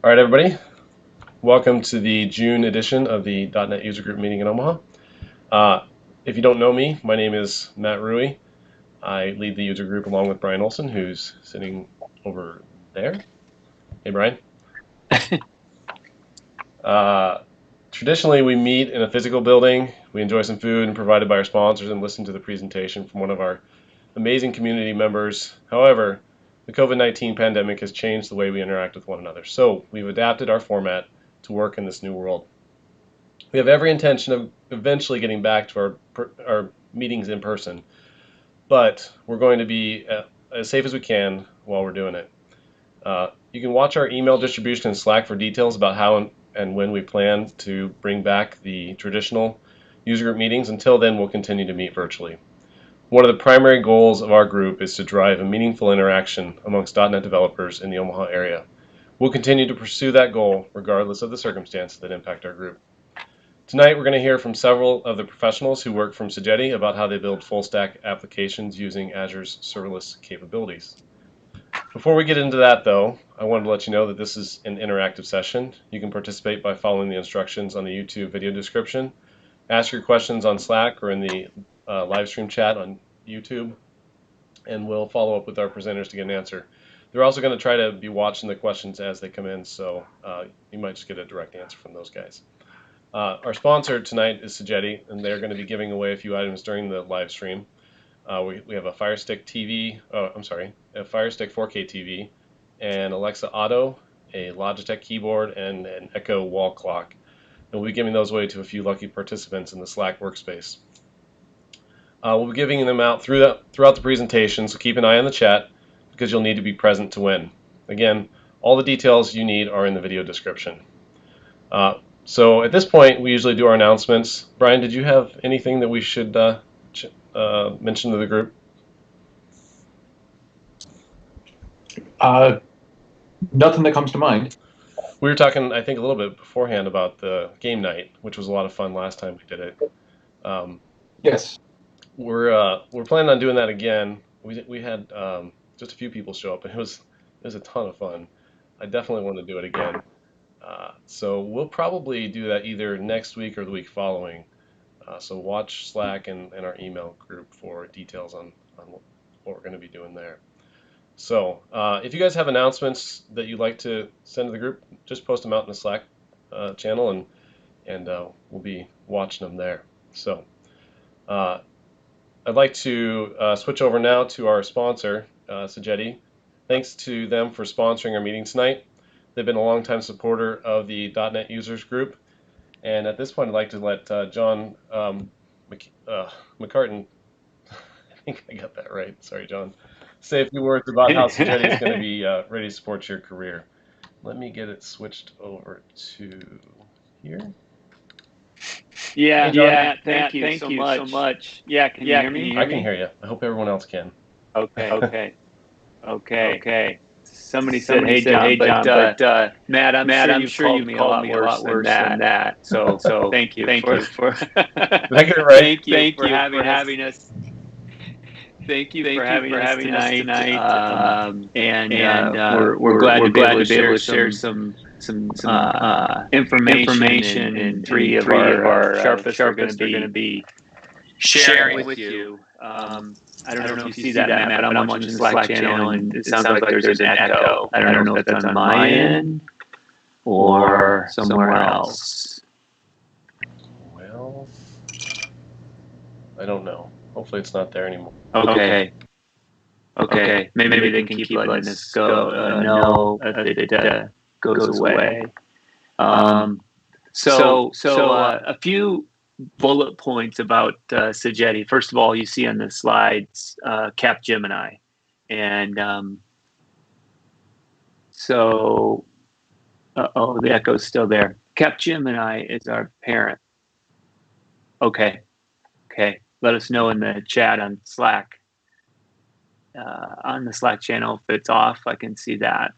All right, everybody. Welcome to the June edition of the .NET User Group meeting in Omaha. If you don't know me, my name is Matt Rui. I lead the user group along with Brian Olson, who's sitting over there. Hey, Brian. Traditionally, we meet in a physical building. We enjoy some food and provided by our sponsors and listen to the presentation from one of our amazing community members. However, the COVID-19 pandemic has changed the way we interact with one another. So we've adapted our format to work in this new world. We have every intention of eventually getting back to our meetings in person, but we're going to be as safe as we can while we're doing it. You can watch our email distribution in Slack for details about how and when we plan to bring back the traditional user group meetings. Until then, we'll continue to meet virtually. One of the primary goals of our group is to drive a meaningful interaction amongst .NET developers in the Omaha area. We'll continue to pursue that goal regardless of the circumstances that impact our group. Tonight, we're going to hear from several of the professionals who work from Sogeti about how they build full-stack applications using Azure's serverless capabilities. Before we get into that, though, I wanted to let you know that this is an interactive session. You can participate by following the instructions on the YouTube video description. Ask your questions on Slack or in the live stream chat on YouTube, and we'll follow up with our presenters to get an answer. They're also going to try to be watching the questions as they come in, so you might just get a direct answer from those guys. Our sponsor tonight is Sogeti, and they're going to be giving away a few items during the live stream. We have a Fire Stick TV, a Fire Stick 4K TV, an Alexa Auto, a Logitech keyboard, and an Echo wall clock. And we'll be giving those away to a few lucky participants in the Slack workspace. We'll be giving them out throughout the presentation, so keep an eye on the chat because you'll need to be present to win. Again, all the details you need are in the video description. So at this point, we usually do our announcements. Brian, did you have anything that we should mention to the group? Nothing that comes to mind. We were talking, I think, a little bit beforehand about the game night, which was a lot of fun last time we did it. Yes. We're planning on doing that again. We had just a few people show up, and it was a ton of fun. I definitely want to do it again. So we'll probably do that either next week or the week following. So watch Slack and our email group for details on what we're going to be doing there. So if you guys have announcements that you'd like to send to the group, just post them out in the Slack channel, and we'll be watching them there. So I'd like to switch over now to our sponsor, Sogeti. Thanks to them for sponsoring our meeting tonight. They've been a longtime supporter of the .NET Users Group. And at this point, I'd like to let John McCartan, I think I got that right, sorry, John, say a few words about how Sogeti is going to be ready to support your career. Let me get it switched over to here. Yeah, hey, John. yeah, thank you so much. Yeah, can you hear me? I can hear you. I hope everyone else can. Okay. Somebody said, hey, John, but Matt, I'm sure you called me a lot worse than that. So thank you for Did I get it right? Thank you for having us. Thank you for having us tonight. We're glad to be able to share some information, and three of our sharpest are going to be sharing with you. I don't know if you see that, Matt, but I'm watching the Slack channel, and it sounds like there's an echo. I don't know if that's on my end or somewhere else. Well, I don't know. Hopefully it's not there anymore. Okay. Maybe they can keep letting us go. No, it goes away. So a few bullet points about Sogeti. First of all, you see on the slides Capgemini, and the echo's still there. Capgemini is our parent. Okay. Let us know in the chat on Slack, on the Slack channel if it's off. I can see that.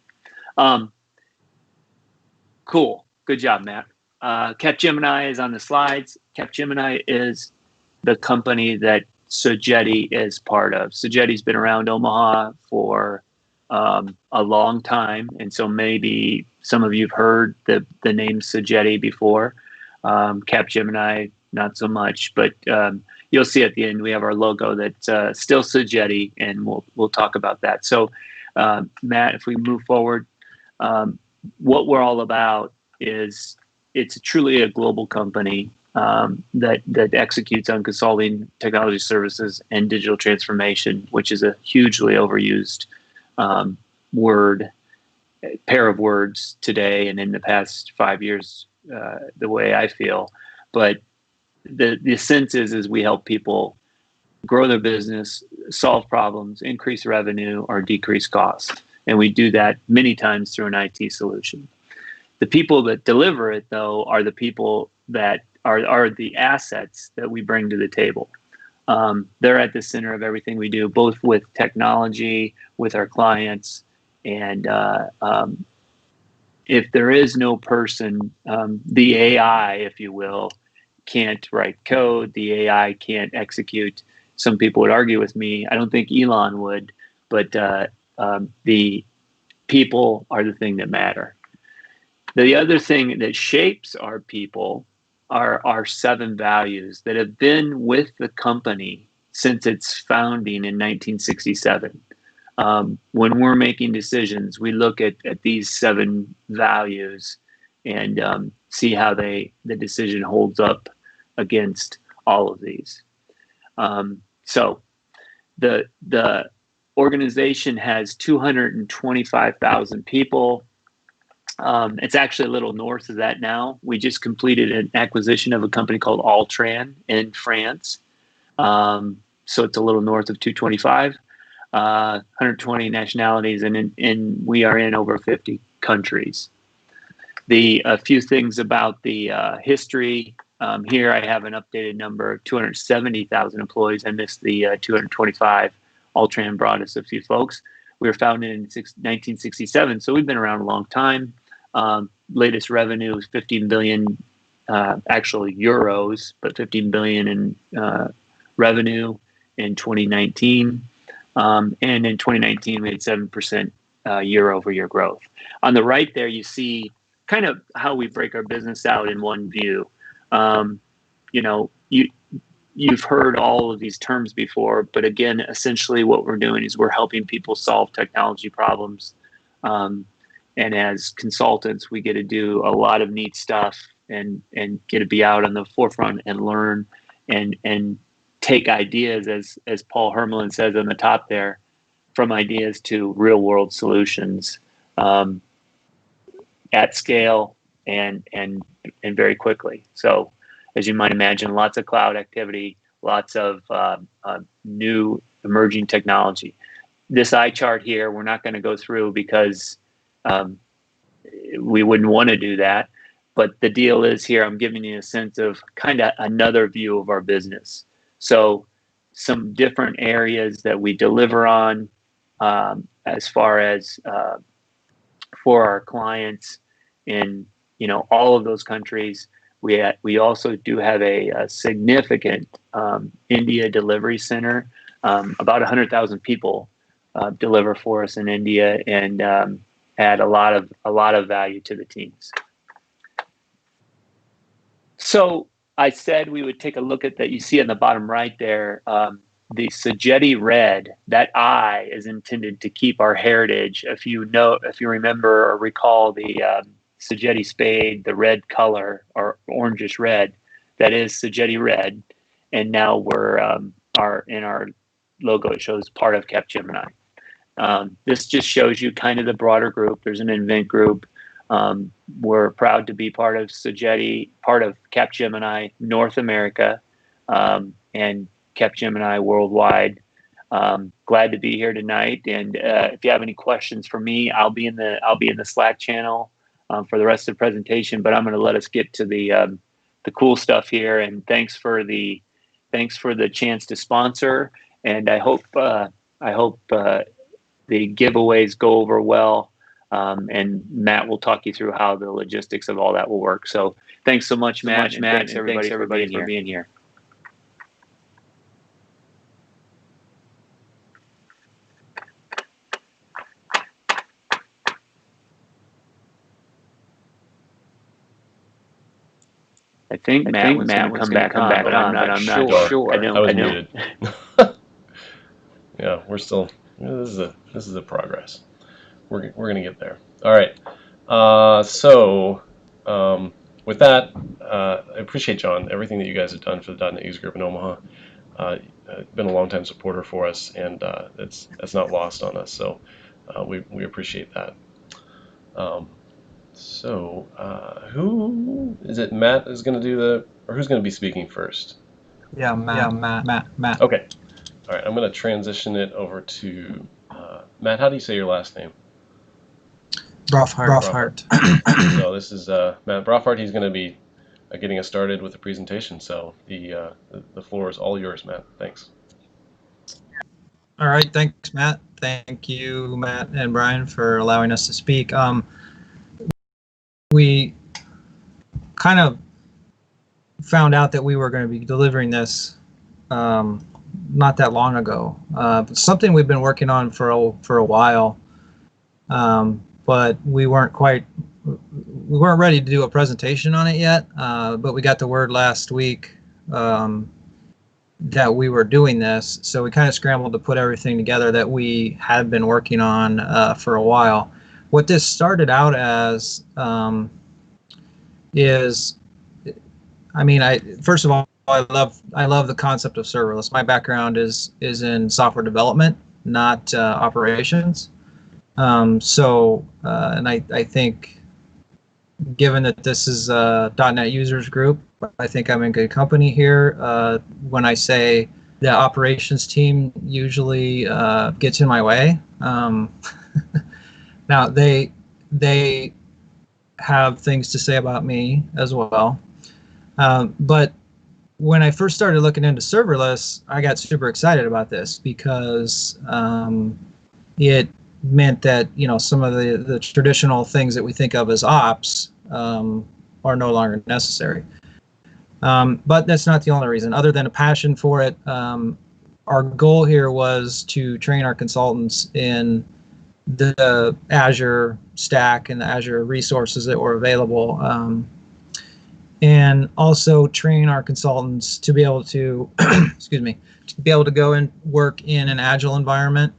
Cool. Good job, Matt. Capgemini is on the slides. Capgemini is the company that Sogeti is part of. Sogeti's been around Omaha for a long time, and so maybe some of you've heard the name Sogeti before. Capgemini, not so much, but you'll see at the end we have our logo that's still Sogeti, and we'll talk about that. So, Matt, if we move forward, what we're all about is it's truly a global company that executes on consulting, technology services, and digital transformation, which is a hugely overused pair of words today and in the past 5 years, the way I feel. But the sense is we help people grow their business, solve problems, increase revenue, or decrease costs. And we do that many times through an IT solution. The people that deliver it, though, are the people that are the assets that we bring to the table. They're at the center of everything we do, both with technology, with our clients. And if there is no person, the AI, if you will, can't write code. The AI can't execute. Some people would argue with me. I don't think Elon would, but the people are the thing that matter. The other thing that shapes our people are our 7 values that have been with the company since its founding in 1967. When we're making decisions, we look at these 7 values and see how the decision holds up against all of these. So the organization has 225,000 people. It's actually a little north of that now. We just completed an acquisition of a company called Altran in France. So it's a little north of 225, 120 nationalities, and we are in over 50 countries. A few things about the history. Here I have an updated number of 270,000 employees. I missed the 225. Altran brought us a few folks. We were founded in 1967, so we've been around a long time. Latest revenue is 15 billion, actually euros, but 15 billion in revenue in 2019. And in 2019, we had 7% year-over-year growth. On the right there, you see kind of how we break our business out in one view. You've heard all of these terms before, but again, essentially what we're doing is we're helping people solve technology problems. And as consultants, we get to do a lot of neat stuff and get to be out on the forefront and learn and take ideas, as Paul Hermelin says on the top there, from ideas to real world solutions at scale and very quickly. So as you might imagine, lots of cloud activity, lots of new emerging technology. This eye chart here, we're not going to go through because we wouldn't want to do that. But the deal is here, I'm giving you a sense of kind of another view of our business. So some different areas that we deliver on as far as for our clients in all of those countries. We also do have a significant India delivery center. About 100,000 people deliver for us in India and add a lot of value to the teams. So I said we would take a look at that. You see on the bottom right there, the Sogeti red. That I is intended to keep our heritage. If you remember or recall the Sogeti spade, the red color or orangish red, that is Sogeti red. And now we're in our logo, it shows part of Capgemini. This just shows you kind of the broader group. There's an invent group. We're proud to be part of Sogeti, part of Capgemini North America, and Capgemini worldwide. Glad to be here tonight. And if you have any questions for me, I'll be in the Slack channel for the rest of the presentation. But I'm going to let us get to the cool stuff here. And thanks for the chance to sponsor. And I hope the giveaways go over well. And Matt will talk you through how the logistics of all that will work. So thanks so much, Matt. And thanks everybody for being here. I think Matt was going to come back on, but I'm not sure. I was muted. Yeah, we're still. This is a progress. We're gonna get there. All right. With that, I appreciate, John, everything that you guys have done for the .NET User Group in Omaha. Been a long-time supporter for us, and that's not lost on us. So we appreciate that. Who is it? Matt is going to do or who's going to be speaking first? Yeah, Matt. Okay. All right. I'm going to transition it over to Matt. How do you say your last name? Brofhart. So this is Matt Brofhart. He's going to be getting us started with the presentation. So the floor is all yours, Matt. Thanks. All right. Thanks, Matt. Thank you, Matt and Brian, for allowing us to speak. We kind of found out that we were going to be delivering this not that long ago. Something we've been working on for a while, but we weren't ready to do a presentation on it yet. But we got the word last week that we were doing this, so we kind of scrambled to put everything together that we had been working on for a while. What this started out as is, first of all, I love the concept of serverless. My background is in software development, not operations. And I think, given that this is a .NET Users Group, I think I'm in good company here when I say the operations team usually gets in my way. Now they have things to say about me as well, but when I first started looking into serverless, I got super excited about this because it meant that some of the traditional things that we think of as ops are no longer necessary. But that's not the only reason. Other than a passion for it, our goal here was to train our consultants in the Azure stack and the Azure resources that were available, and also train our consultants to be able to, excuse me, to be able to go and work in an Agile environment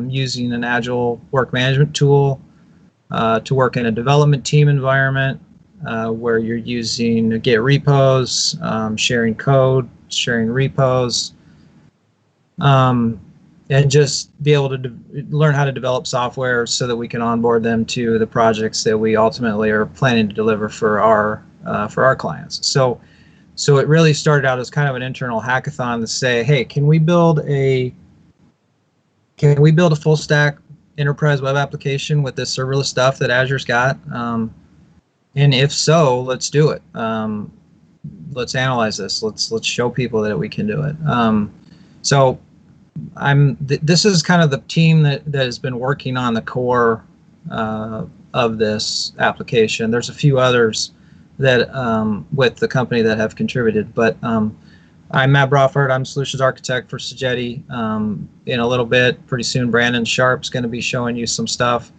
using an Agile work management tool, to work in a development team environment where you're using Git repos, sharing code, sharing repos, and just be able to learn how to develop software so that we can onboard them to the projects that we ultimately are planning to deliver for our clients. So it really started out as kind of an internal hackathon to say, hey, can we build a full stack enterprise web application with this serverless stuff that Azure's got? And if so, let's do it. Let's analyze this. Let's show people that we can do it. So this is kind of the team that has been working on the core of this application. There's a few others that with the company that have contributed, but I'm Matt Brofhart. I'm solutions architect for Sagetti. In a little bit, pretty soon, Brandon Sharp's going to be showing you some stuff,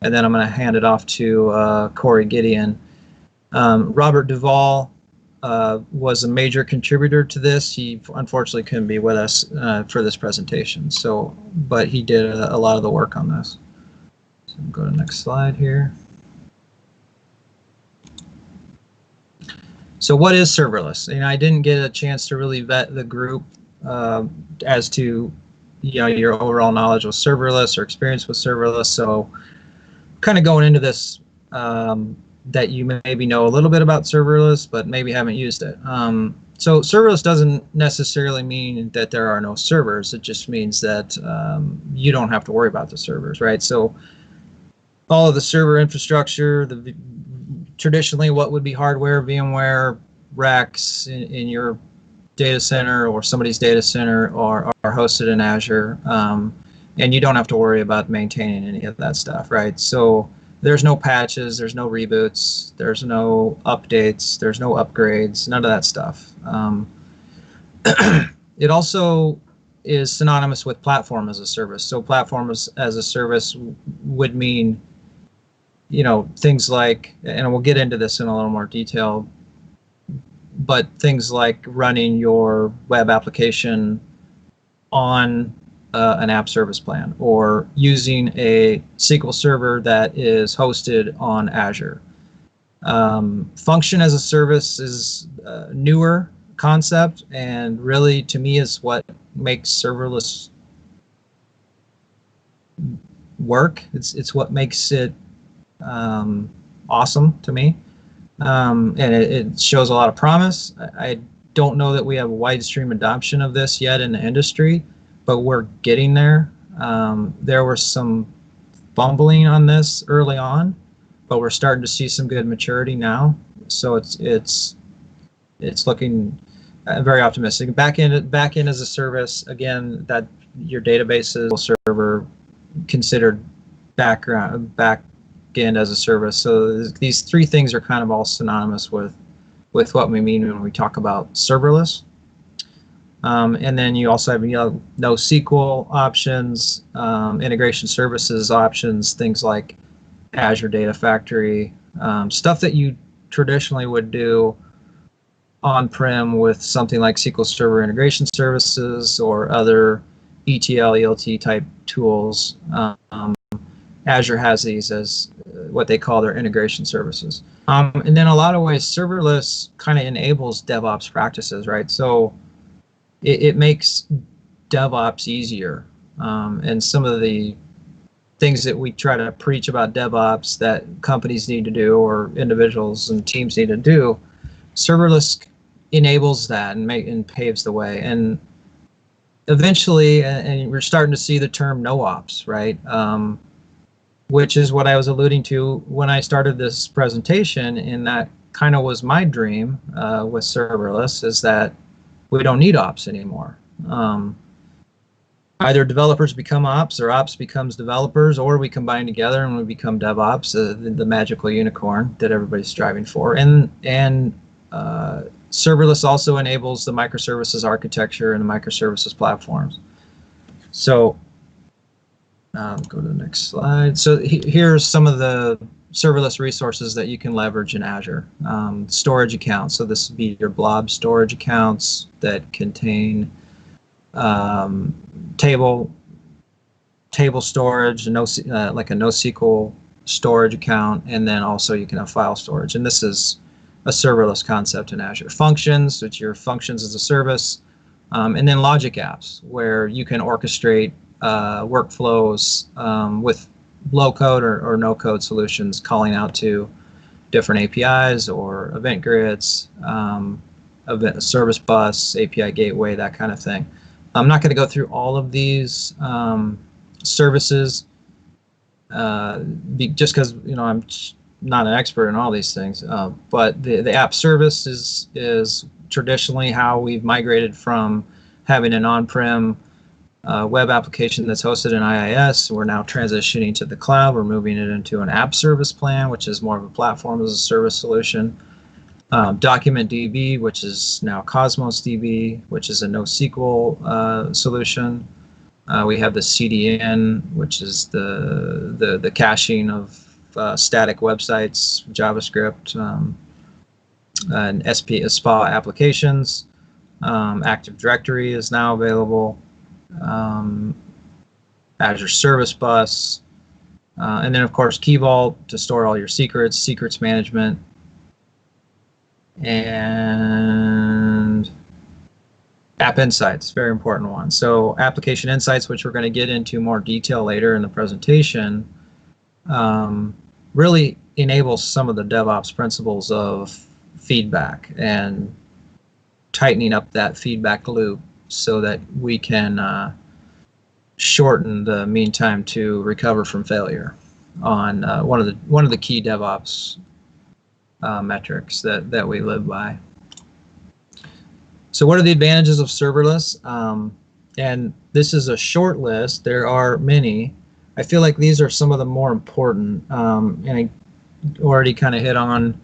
and then I'm going to hand it off to Corey Gideon. Robert Duvall was a major contributor to this. He unfortunately couldn't be with us for this presentation, but he did a lot of the work on this. So go to the next slide here. So what is serverless? I didn't get a chance to really vet the group as to your overall knowledge with serverless or experience with serverless. So kind of going into this, that you maybe know a little bit about serverless, but maybe haven't used it. So serverless doesn't necessarily mean that there are no servers. It just means that you don't have to worry about the servers, right? So all of the server infrastructure, traditionally what would be hardware, VMware, racks in your data center or somebody's data center are hosted in Azure, and you don't have to worry about maintaining any of that stuff, right? So there's no patches, there's no reboots, there's no updates, there's no upgrades, none of that stuff. It also is synonymous with platform as a service. So platform as a service would mean, things like, and we'll get into this in a little more detail, but things like running your web application on an app service plan, or using a SQL server that is hosted on Azure. Function as a service is a newer concept, and really, to me, is what makes serverless work. It's what makes it awesome to me, and it shows a lot of promise. I don't know that we have wide stream adoption of this yet in the industry, but we're getting there. There was some fumbling on this early on, but we're starting to see some good maturity now. So it's looking very optimistic. Back end as a service, again, that your database is server considered back end as a service. So these three things are kind of all synonymous with what we mean when we talk about serverless. And then you also have NoSQL options, integration services options, things like Azure Data Factory, stuff that you traditionally would do on-prem with something like SQL Server Integration Services or other ETL, ELT type tools. Azure has these as what they call their integration services. And then a lot of ways, serverless kind of enables DevOps practices, right? So it makes DevOps easier. And some of the things that we try to preach about DevOps that companies need to do or individuals and teams need to do, serverless enables that and paves the way. And eventually, and we're starting to see the term no-ops, right? Which is what I was alluding to when I started this presentation, and that kind of was my dream with serverless, is that we don't need ops anymore. Either developers become ops or ops becomes developers, or we combine together and we become DevOps, the magical unicorn that everybody's striving for. And serverless also enables the microservices architecture and the microservices platforms. So go to the next slide. So here's some of the serverless resources that you can leverage in Azure. Storage accounts. So this would be your blob storage accounts that contain table storage, like a NoSQL storage account, and then also you can have file storage. And this is a serverless concept in Azure. Functions, which are functions as a service, and then logic apps, where you can orchestrate workflows with low code or no code solutions, calling out to different APIs or event grids, event service bus, API gateway, that kind of thing. I'm not going to go through all of these services just because I'm not an expert in all these things. But the app service is traditionally how we've migrated from having an on-prem web application that's hosted in IIS. We're now transitioning to the cloud. We're moving it into an app service plan, which is more of a platform as a service solution. Document DB, which is now Cosmos DB, which is a NoSQL solution. We have the CDN, which is the caching of static websites, JavaScript, and SPA applications. Active Directory is now available. Azure Service Bus, and then of course Key Vault to store all your secrets management, and App Insights, very important one. So Application Insights, which we're going to get into more detail later in the presentation, really enables some of the DevOps principles of feedback and tightening up that feedback loop so that we can shorten the mean time to recover from failure on one of the key DevOps metrics that we live by. So what are the advantages of serverless? And this is a short list. There are many. I feel like these are some of the more important. And I already kind of hit on,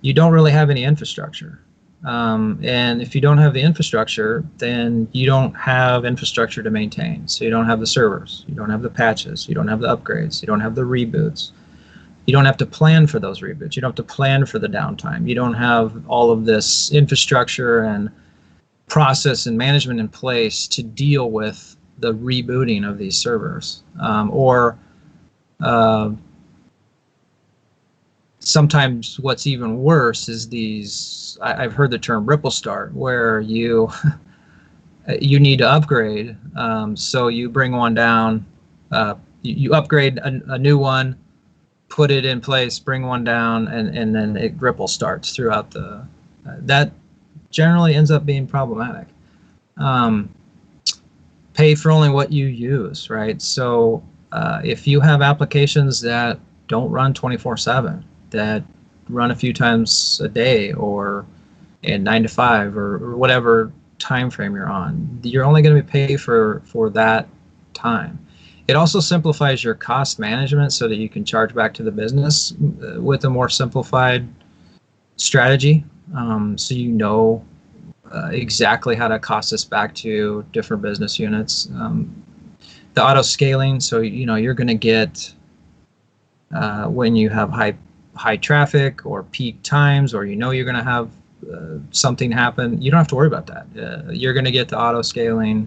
you don't really have any infrastructure. And if you don't have the infrastructure, then you don't have infrastructure to maintain. So you don't have the servers, you don't have the patches, you don't have the upgrades, you don't have the reboots. You don't have to plan for those reboots. You don't have to plan for the downtime. You don't have all of this infrastructure and process and management in place to deal with the rebooting of these servers. Sometimes what's even worse is these, I've heard the term ripple start, where you need to upgrade. So you bring one down, you upgrade a new one, put it in place, bring one down, and then it ripple starts throughout that generally ends up being problematic. Pay for only what you use, right? So if you have applications that don't run 24/7, that run a few times a day or in 9 to 5 or whatever time frame you're on, you're only going to be paid for that time. It also simplifies your cost management so that you can charge back to the business with a more simplified strategy. So you know exactly how to cost this back to different business units. The auto scaling, so you're going to get when you have high traffic or peak times, or you're going to have something happen, you don't have to worry about that. You're going to get the auto scaling.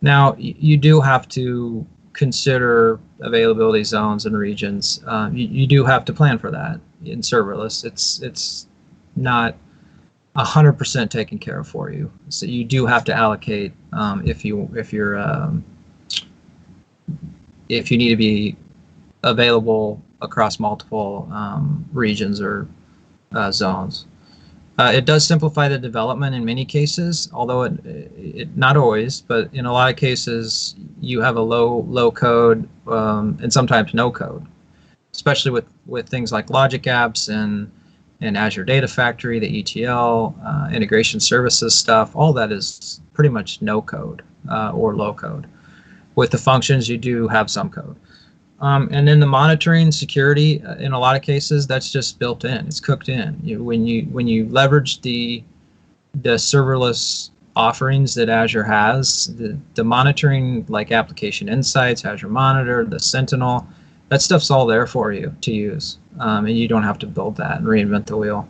Now, you do have to consider availability zones and regions. You do have to plan for that in serverless. It's not 100% taken care of for you. So you do have to allocate if you need to be available across multiple regions or zones. It does simplify the development in many cases, although it not always, but in a lot of cases you have a low code and sometimes no code, especially with things like logic apps and Azure Data Factory, the ETL, integration services stuff. All that is pretty much no code or low code. With the functions, you do have some code. And then the monitoring security, in a lot of cases, that's just built in. It's cooked in. When you leverage the serverless offerings that Azure has, the monitoring, like Application Insights, Azure Monitor, the Sentinel, that stuff's all there for you to use, and you don't have to build that and reinvent the wheel.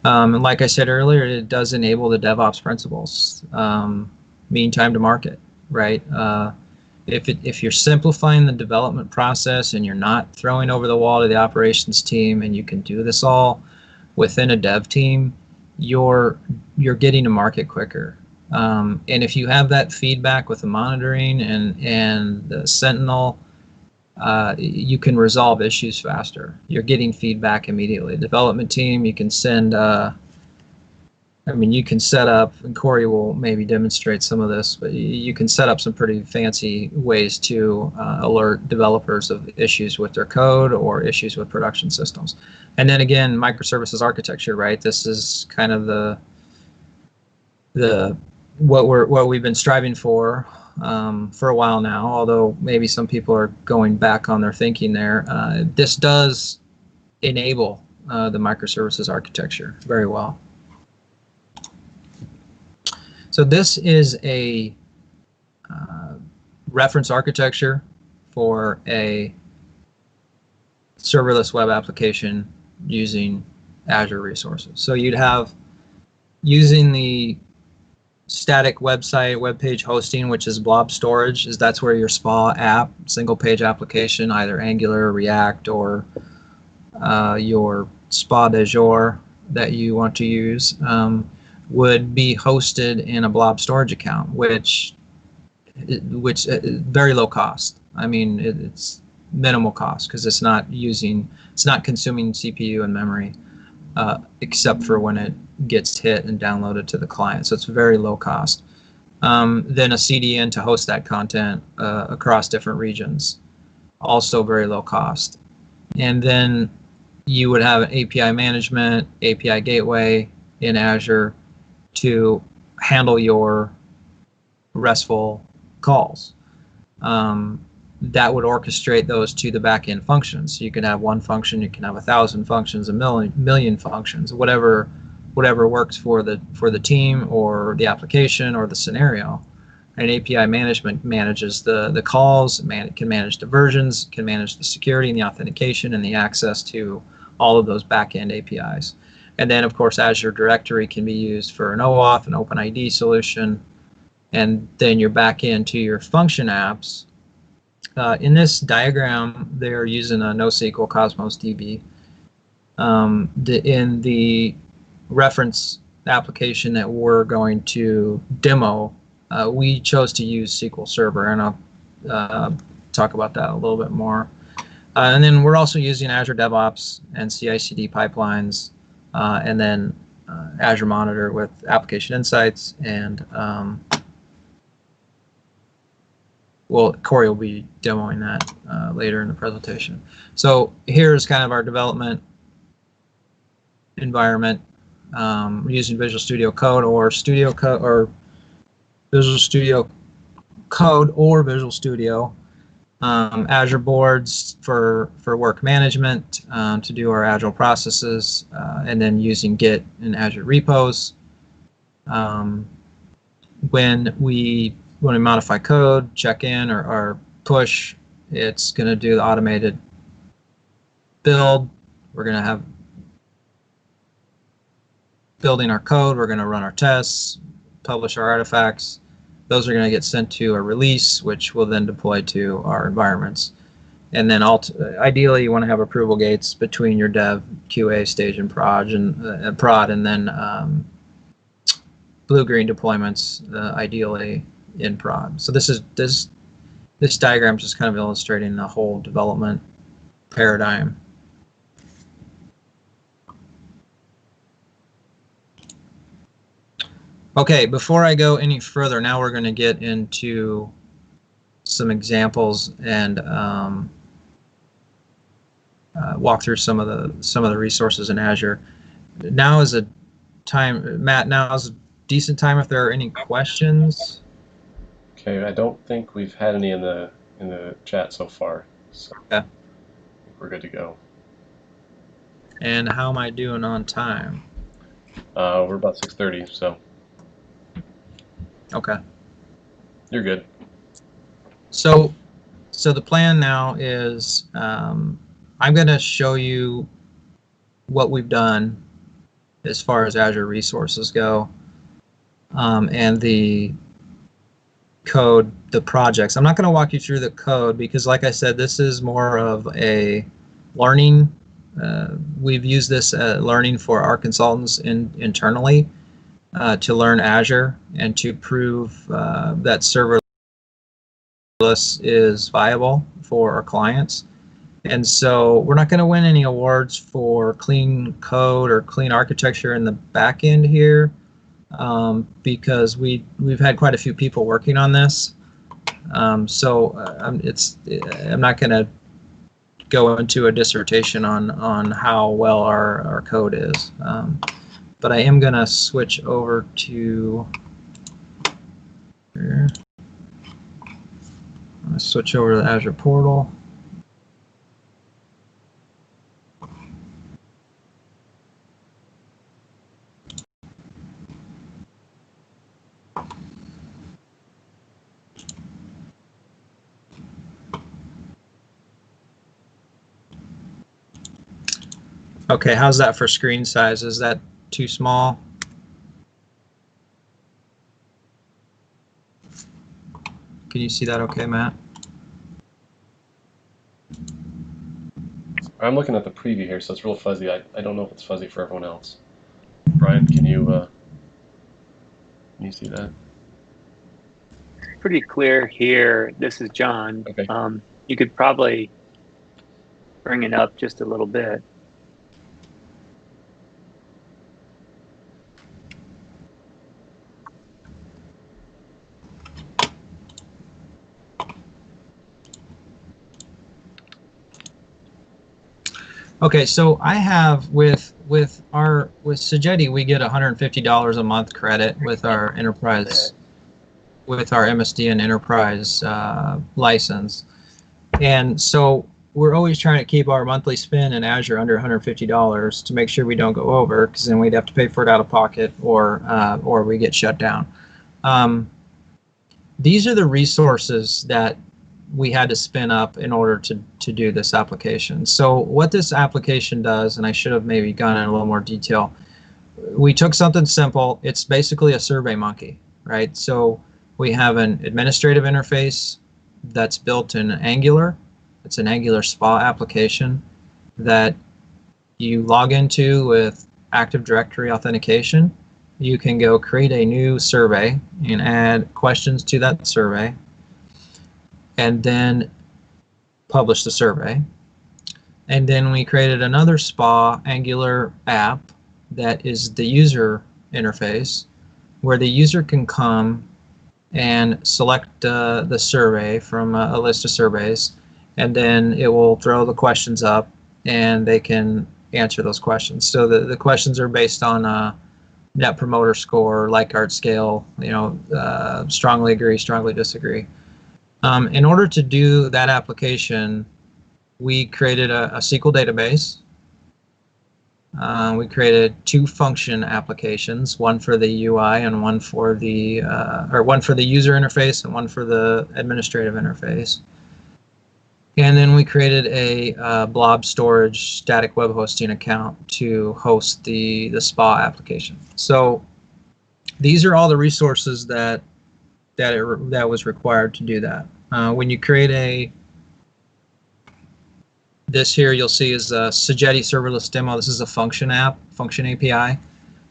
And like I said earlier, it does enable the DevOps principles, mean time to market, right? If you're simplifying the development process and you're not throwing over the wall to the operations team, and you can do this all within a dev team, you're getting to market quicker. And if you have that feedback with the monitoring and the Sentinel, you can resolve issues faster. You're getting feedback immediately. Development team, you can send. You can set up, and Corey will maybe demonstrate some of this, but you can set up some pretty fancy ways to alert developers of issues with their code or issues with production systems. And then again, microservices architecture, right? This is kind of what we've been striving for a while now, although maybe some people are going back on their thinking there. This does enable the microservices architecture very well. So this is a reference architecture for a serverless web application using Azure resources. So you'd have, using the static website, web page hosting, which is blob storage, that's where your SPA app, single page application, either Angular, React, or your SPA d'Azure that you want to use, would be hosted in a blob storage account, which very low cost. It's minimal cost because it's not consuming CPU and memory, except for when it gets hit and downloaded to the client. So it's very low cost. Then a CDN to host that content across different regions, also very low cost. And then you would have an API management, API gateway in Azure to handle your RESTful calls. That would orchestrate those to the backend functions. So you can have one function, you can have 1,000 functions, a million functions, whatever works for the team or the application or the scenario. And API management manages the calls, can manage the versions, can manage the security and the authentication and the access to all of those back-end APIs. And then, of course, Azure Directory can be used for an OAuth, an OpenID solution, and then you're back into your function apps. In this diagram, they're using a NoSQL Cosmos DB. In the reference application that we're going to demo, we chose to use SQL Server, and I'll talk about that a little bit more. And then we're also using Azure DevOps and CI/CD pipelines, and then Azure Monitor with Application Insights, and well, Corey will be demoing that later in the presentation. So here's kind of our development environment. We're using Visual Studio Code or Visual Studio Code or Visual Studio. Azure boards for work management, to do our agile processes, and then using Git and Azure repos. When we modify code, check in or push, it's going to do the automated build. We're going to have building our code. We're going to run our tests, publish our artifacts. Those are going to get sent to a release, which will then deploy to our environments. And then ideally, you want to have approval gates between your dev, QA stage, and prod, and then blue-green deployments, ideally in prod. So this diagram is just kind of illustrating the whole development paradigm. Okay, before I go any further, now we're going to get into some examples and walk through some of the resources in Azure. Now is a time, Matt. Now is a decent time if there are any questions. Okay, I don't think we've had any in the chat so far, so Okay. I think we're good to go. And how am I doing on time? We're about 6:30, so Okay. you're good. So the plan now is I'm going to show you what we've done as far as Azure resources go, and the code, the projects. I'm not going to walk you through the code because, like I said, this is more of a learning. We've used this learning for our consultants internally to learn Azure and to prove that serverless is viable for our clients. And so we're not going to win any awards for clean code or clean architecture in the back end here, because we've had quite a few people working on this. I'm not going to go into a dissertation on how well our code is, but I am going to switch over to here. I'm going to switch over to the Azure portal. Okay, how's that for screen size? Is that too small? Can you see that okay, Matt? I'm looking at the preview here, so it's real fuzzy. I don't know if it's fuzzy for everyone else. Brian, can you see that? Pretty clear here. This is John. Okay. You could probably bring it up just a little bit. Okay, so I have with Sogeti, we get $150 a month credit with our enterprise, with our MSD and enterprise license, and so we're always trying to keep our monthly spend in Azure under $150 to make sure we don't go over, because then we'd have to pay for it out of pocket, or we get shut down. these are the resources that we had to spin up in order to do this application. So what this application does, and I should have maybe gone in a little more detail, we took something simple. It's basically a survey monkey, right? So we have an administrative interface that's built in Angular. It's an Angular SPA application that you log into with Active Directory authentication. You can go create a new survey and add questions to that survey, and then publish the survey. And then we created another SPA Angular app that is the user interface, where the user can come and select the survey from a list of surveys, and then it will throw the questions up and they can answer those questions. So the questions are based on Net Promoter Score, Likert scale, strongly agree, strongly disagree. In order to do that application, we created a SQL database. We created 2 function applications, one for the UI and one for the user interface and one for the administrative interface. And then we created a blob storage static web hosting account to host the SPA application. So these are all the resources that was required to do that. When you create this here, you'll see is a Sogeti serverless demo. This is a function API,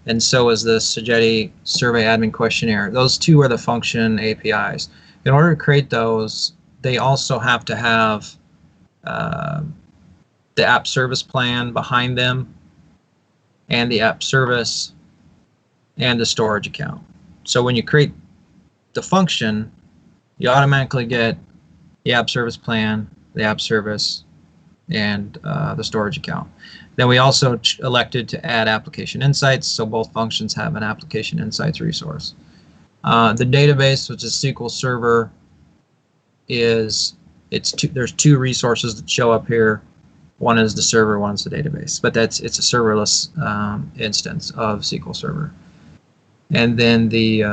and so is the Sogeti survey admin questionnaire. Those 2 are the function APIs. In order to create those, they also have to have the app service plan behind them, and the app service, and the storage account. So when you create the function, you automatically get the app service plan, the app service, and the storage account. Then we also elected to add application insights, so both functions have an application insights resource. The database, which is SQL Server, there's 2 resources that show up here. One is the server, one is the database, but it's a serverless instance of SQL Server. And then the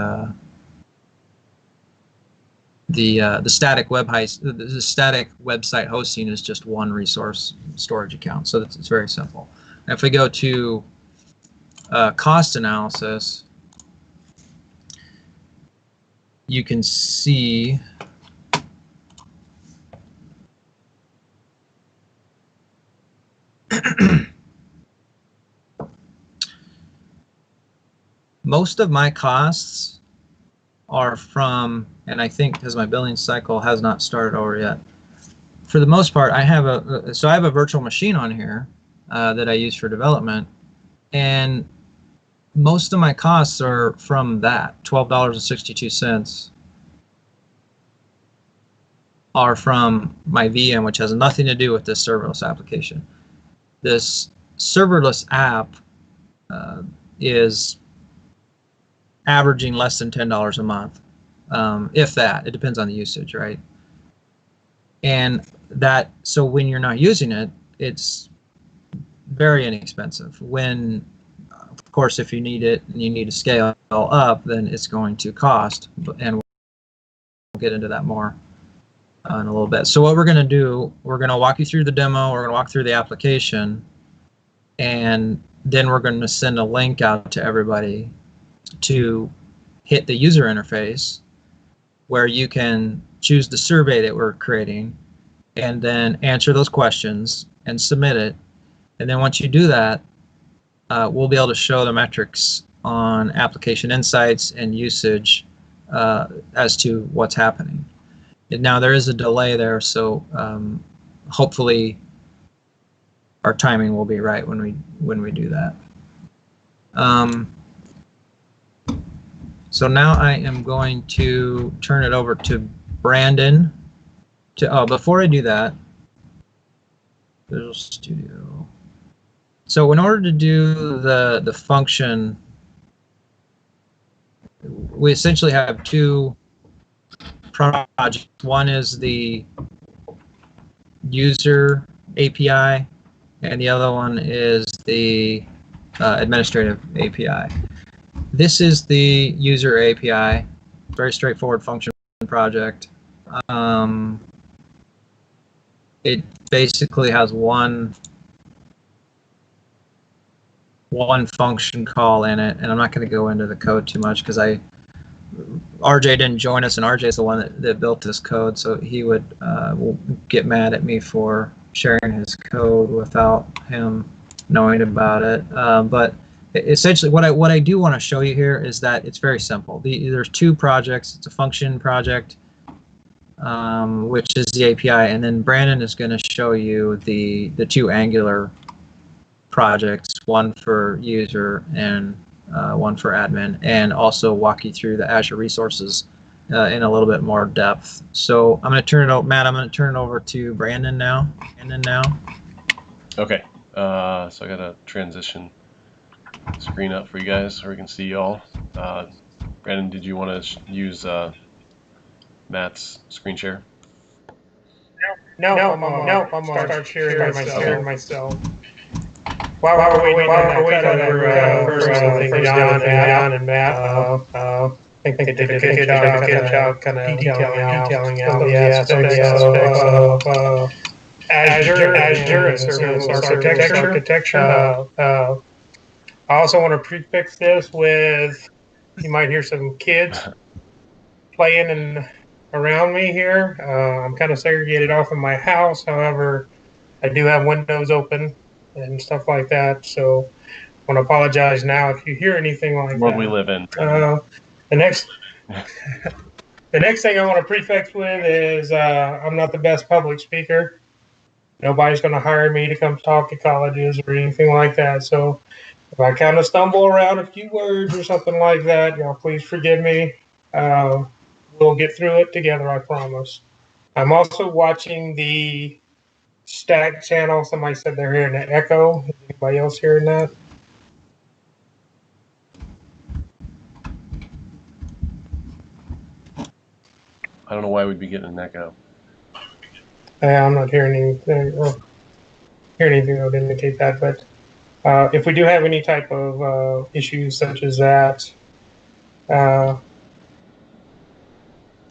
static the static website hosting is just one resource storage account, so it's very simple. And if we go to cost analysis, you can see most of my costs are from, and I think because my billing cycle has not started over yet, for the most part, I have a virtual machine on here that I use for development, and most of my costs are from that. $12.62 are from my VM, which has nothing to do with this serverless application. This serverless app is averaging less than $10 a month, if that. It depends on the usage, right? And so when you're not using it, it's very inexpensive. When, of course, if you need it and you need to scale up, then it's going to cost, and we'll get into that more in a little bit. So what we're going to do, we're going to walk you through the demo, we're going to walk through the application, and then we're going to send a link out to everybody to hit the user interface, where you can choose the survey that we're creating and then answer those questions and submit it. And then once you do that, we'll be able to show the metrics on application insights and usage as to what's happening. And now there is a delay there, so hopefully our timing will be right when we do that. So now I am going to turn it over to Brandon. Before I do that, Visual Studio. So in order to do the function, we essentially have 2 projects. One is the user API, and the other one is the administrative API. This is the user API, very straightforward function project. It basically has one function call in it, and I'm not going to go into the code too much because RJ didn't join us, and RJ is the one that built this code, so he would get mad at me for sharing his code without him knowing about it. But essentially, what I do want to show you here is that it's very simple. There's two projects. It's a function project, which is the API, and then Brandon is going to show you the two Angular projects, one for user and one for admin, and also walk you through the Azure resources in a little bit more depth. So I'm going to turn it over, Matt. I'm going to turn it over to Brandon now. Okay. So I got to transition screen up for you guys so we can see you all. Brandon, did you want to use Matt's screen share? No, I'm gonna start sharing myself. While we're waiting for things down and Matt, I think they did a good job kind of detailing out the aspects of Azure and serverless architecture. I also want to prefix this with, you might hear some kids playing and around me here. I'm kind of segregated off in my house. However, I do have windows open and stuff like that. So I want to apologize now if you hear anything like What that. we live in. The next thing I want to prefix with is I'm not the best public speaker. Nobody's going to hire me to come talk to colleges or anything like that. So if I kind of stumble around a few words or something like that, y'all please forgive me. We'll get through it together, I promise. I'm also watching the static channel. Somebody said they're hearing an echo. Is anybody else hearing that? I don't know why we'd be getting an echo. I'm not hearing anything that would indicate that, but if we do have any type of issues such as that,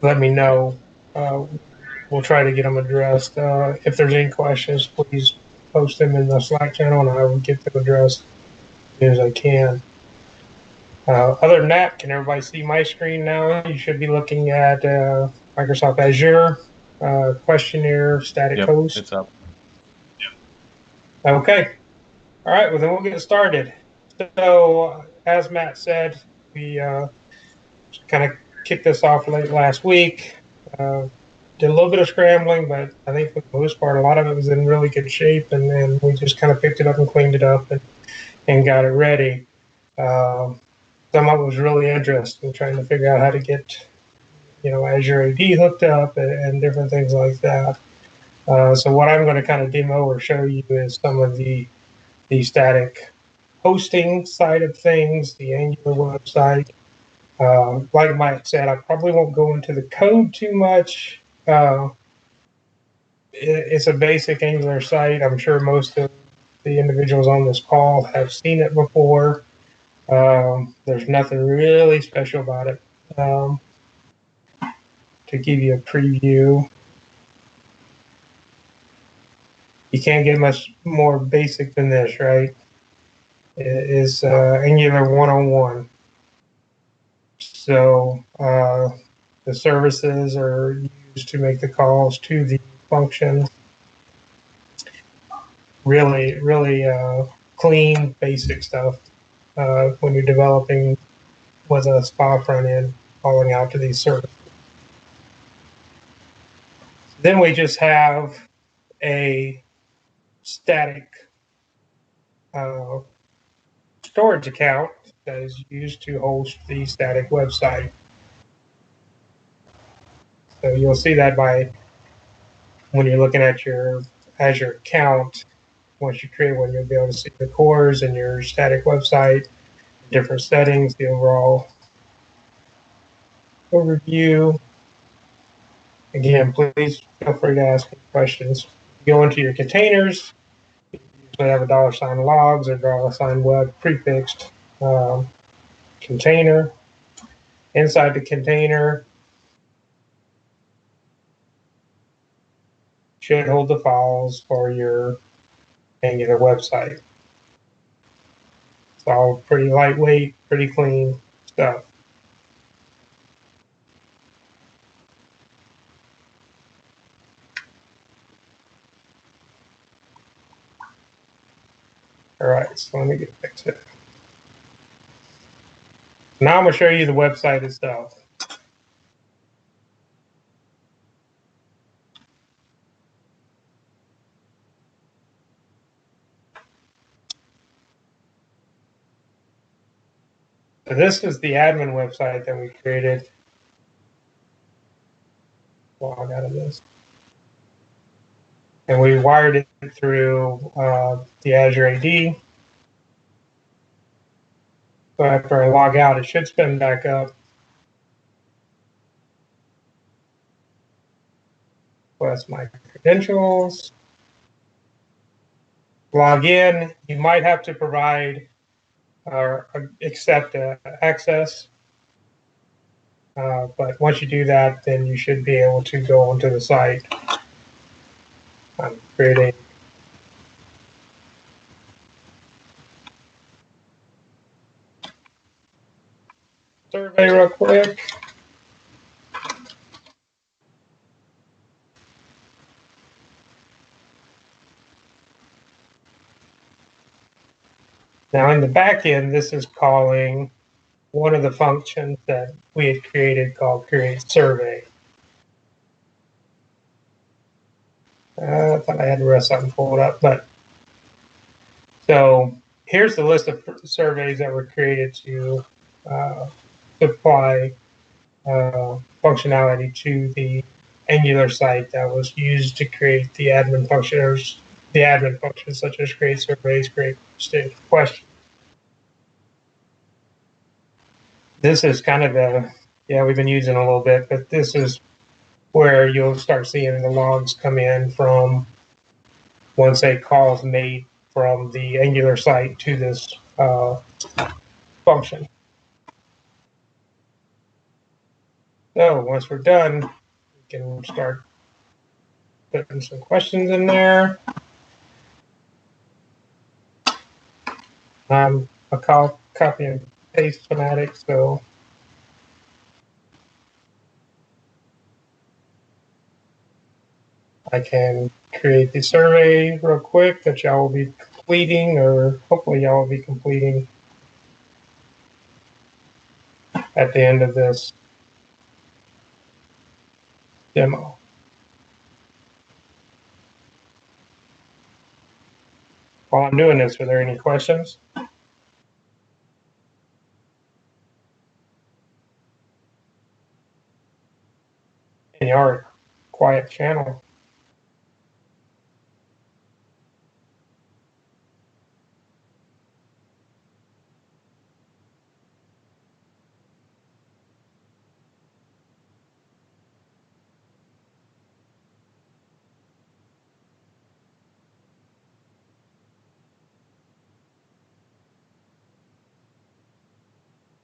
let me know. We'll try to get them addressed. If there's any questions, please post them in the Slack channel, and I will get them addressed as soon as I can. Other than that, can everybody see my screen now? You should be looking at Microsoft Azure, questionnaire, static host. It's up. Okay. All right, well, then we'll get started. So, as Matt said, we kind of kicked this off late last week. Did a little bit of scrambling, but I think for the most part, a lot of it was in really good shape, and then we just kind of picked it up and cleaned it up and got it ready. Some of it was really interesting, trying to figure out how to get, Azure AD hooked up and different things like that. So what I'm going to kind of demo or show you is some of the static hosting side of things, the Angular website. Like Mike said, I probably won't go into the code too much. It's a basic Angular site. I'm sure most of the individuals on this call have seen it before. There's nothing really special about it. To give you a preview, you can't get much more basic than this, right? It is Angular 101. So the services are used to make the calls to the function. Really, really clean, basic stuff when you're developing with a SPA front end, calling out to these services. Then we just have a static storage account that is used to host the static website. So you'll see that by when you're looking at your Azure account. Once you create one, you'll be able to see the cores and your static website, different settings, the overall overview. Again, please feel free to ask questions. Go into your containers. You usually have a $logs or $web prefixed container. Inside the container, should hold the files for your Angular website. It's all pretty lightweight, pretty clean stuff. All right, so let me get back to it. Now I'm going to show you the website itself. So this is the admin website that we created. Log out of this. And we wired it through the Azure AD. So after I log out, it should spin back up. So that's my credentials. Log in. You might have to provide or accept access. But once you do that, then you should be able to go onto the site. I'm creating survey real quick. Now in the back end, this is calling one of the functions that we had created called create survey. I thought I had the rest of them pulled up, but so here's the list of surveys that were created to apply functionality to the Angular site that was used to create the admin functions, such as create surveys, create questions. This is kind of we've been using a little bit, but this is where you'll start seeing the logs come in from once a call is made from the Angular site to this function. So once we're done, we can start putting some questions in there. I'm a copy and paste fanatic, so I can create the survey real quick that y'all will be completing, or hopefully y'all will be completing at the end of this demo. While I'm doing this, are there any questions? In your quiet channel.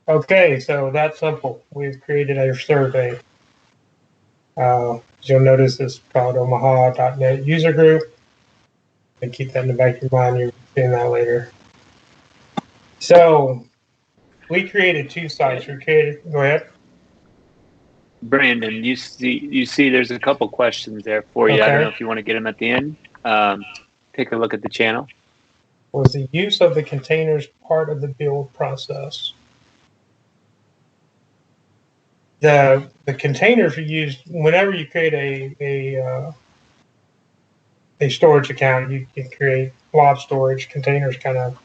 Okay, so that's simple. We've created a survey. You'll notice it's called Omaha.net user group. And keep that in the back of your mind. You're seeing that later. So we created two sites. Go ahead. Brandon, you see there's a couple questions there for you. Okay. I don't know if you want to get them at the end. Take a look at the channel. Was the use of the containers part of the build process? The containers are used whenever you create a storage account. You can create blob storage. Containers kind of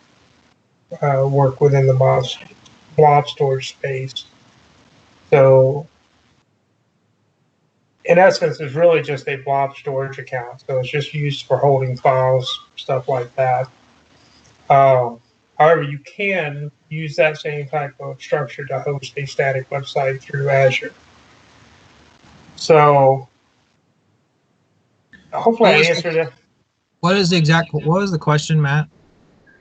work within the blob storage space. So in essence, it's really just a blob storage account. So it's just used for holding files, stuff like that. However, you can use that same type of structure to host a static website through Azure. So hopefully I answered it. What was the question, Matt?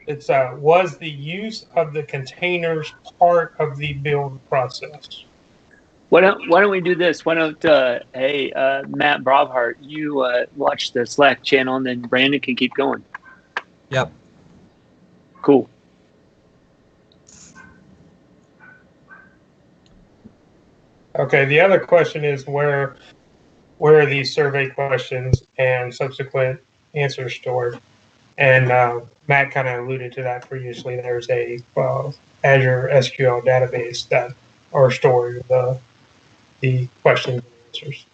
It's was the use of the containers part of the build process? Why don't we do this? Why don't Matt Brobhart, you watch the Slack channel, and then Brandon can keep going. Yep. Cool. Okay. The other question is where are these survey questions and subsequent answers stored? And Matt kind of alluded to that previously. There's a Azure SQL database that are storing the questions and answers.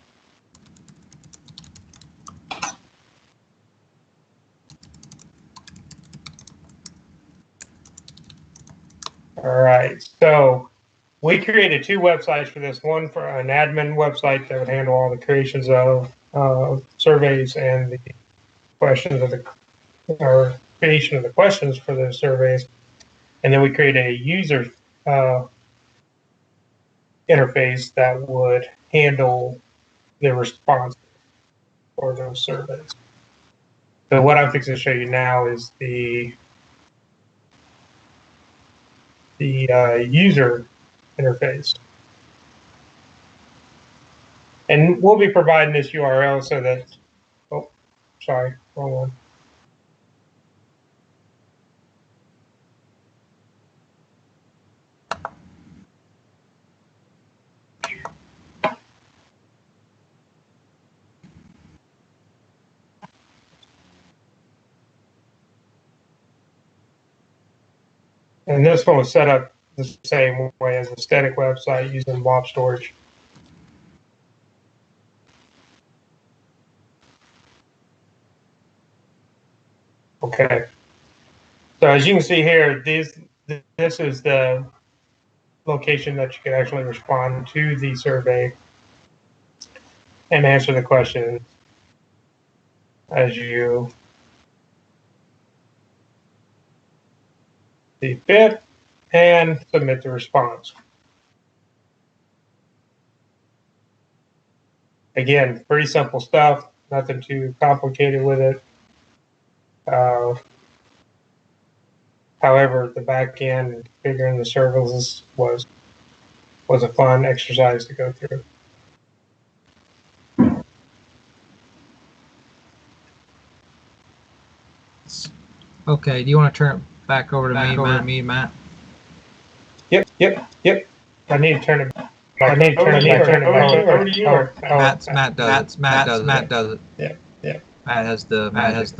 All right, so we created 2 websites for this. One for an admin website that would handle all the creations of surveys and the questions of or creation of the questions for those surveys. And then we created a user interface that would handle the response for those surveys. So what I'm fixing to show you now is the user interface. And we'll be providing this URL so that, oh, sorry, wrong one. And this one was set up the same way as a static website using blob storage. Okay. So as you can see here, this is the location that you can actually respond to the survey and answer the question as you see fit and submit the response. Again, pretty simple stuff, nothing too complicated with it. However, the back end and configuring the serverless was a fun exercise to go through. Okay, do you want to turn it back over to me, Matt? Yep. I need to turn it back. I need to turn it over to you. Matt does it. Yeah. Matt has the magic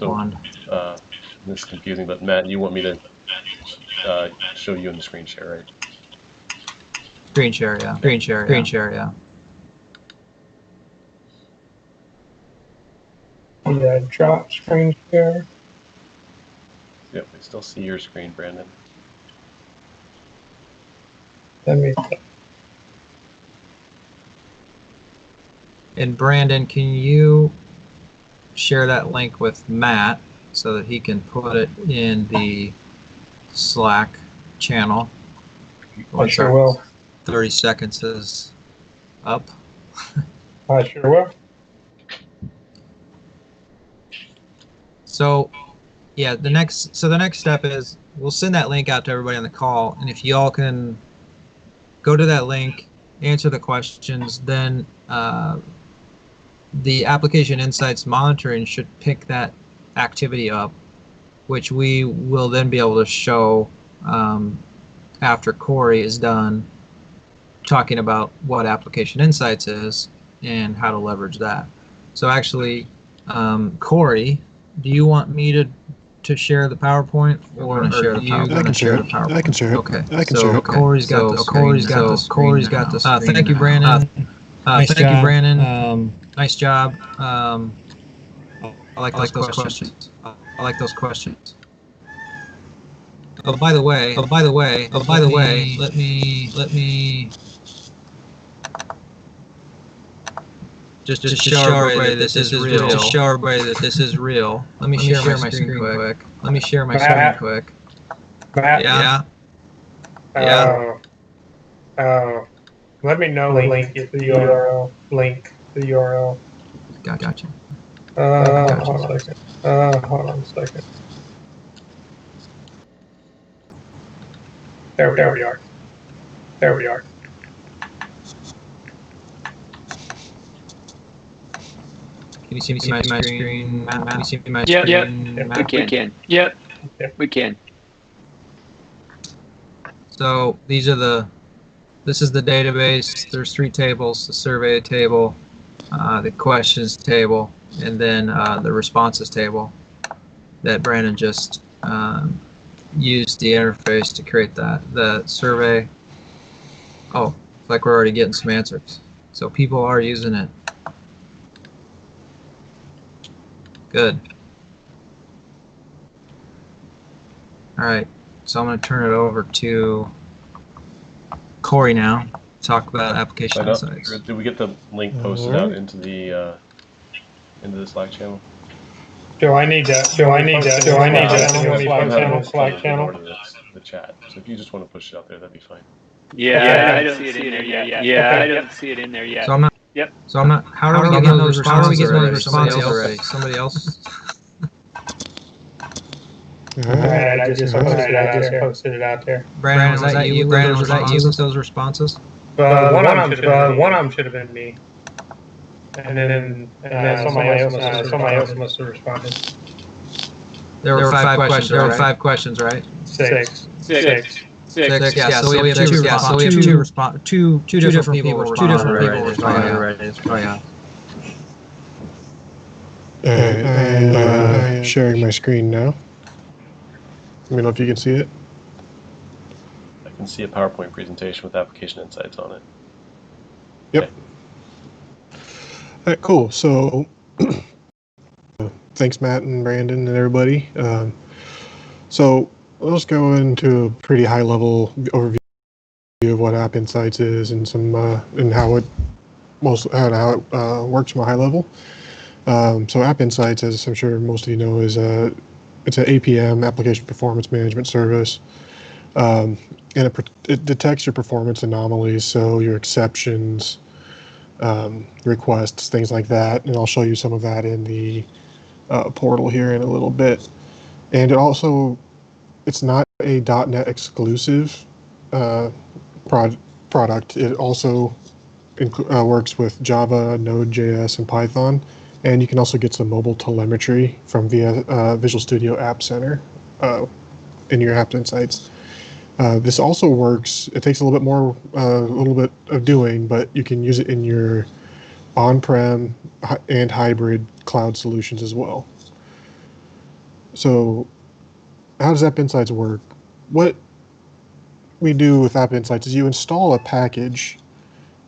wand. This is confusing, but Matt, you want me to show you in the screen share, right? Screen share, yeah. Yeah, drop screen share. Yep, I still see your screen, Brandon. Let me. And Brandon, can you share that link with Matt so that he can put it in the Slack channel? I sure will. 30 seconds is up. I sure will. So, yeah, the next step is we'll send that link out to everybody on the call, and if you all can go to that link, answer the questions, then the application insights monitoring should pick that activity up, which we will then be able to show after Corey is done talking about what application insights is and how to leverage that. So actually, Corey, do you want me to share the PowerPoint, or are you going to share the PowerPoint? I can share it. Okay. I can share it. Corey's got the screen. Thank you, Brandon. Thank you, Brandon. Nice job. I like those questions. I like those questions. Oh, by the way, let me just to show everybody that this is real. To show everybody that this is real. Let me share my screen quick. Let me share my screen quick. Matt? Yeah. Let me know when you get the URL. Link the URL. Gotcha. Hold on a second. There we are. Can you see my screen? Matt, can you see my Yep, screen? yep, Matt? we can. Yep, we can. So these are this is the database. There's 3 tables: the survey table, the questions table, and then the responses table that Brandon just used the interface to create that. The survey. Oh, it's like we're already getting some answers. So people are using it. Good. All right. So I'm going to turn it over to Corey now. Talk about application insights. Did we get the link posted out into the Slack channel? Do I need to? Slack channel? The chat. So if you just want to push it out there, that'd be fine. Yeah, I don't see it in there yet. Yeah, I don't see it in there yet. So I'm not. Yep. So I'm not. How are we getting those responses already? Somebody else. Alright, I just posted it out there. Brandon, was that you? Brandon, was that you with those responses? One of them should have been me. And then somebody else must have responded. There were 5 questions. There were 5 questions, right? Six. Yeah. So we have 2 responses. Two different people responded already. Yeah. I'm sharing my screen now. Let me know if you can see it. I can see a PowerPoint presentation with application insights on it. Yep. Okay. All right, cool. So thanks, Matt and Brandon and everybody. So let's go into a pretty high-level overview of what App Insights is and some and how it works from a high level. So App Insights, as I'm sure most of you know, is it's an APM, Application Performance Management Service, and it detects your performance anomalies, so your exceptions, requests, things like that. And I'll show you some of that in the portal here in a little bit. And it's not a .NET exclusive product. It also works with Java, Node.js, and Python. And you can also get some mobile telemetry via Visual Studio App Center in your App Insights. This also works. It takes a little bit of doing, but you can use it in your on-prem and hybrid cloud solutions as well. So, how does App Insights work? What we do with App Insights is you install a package,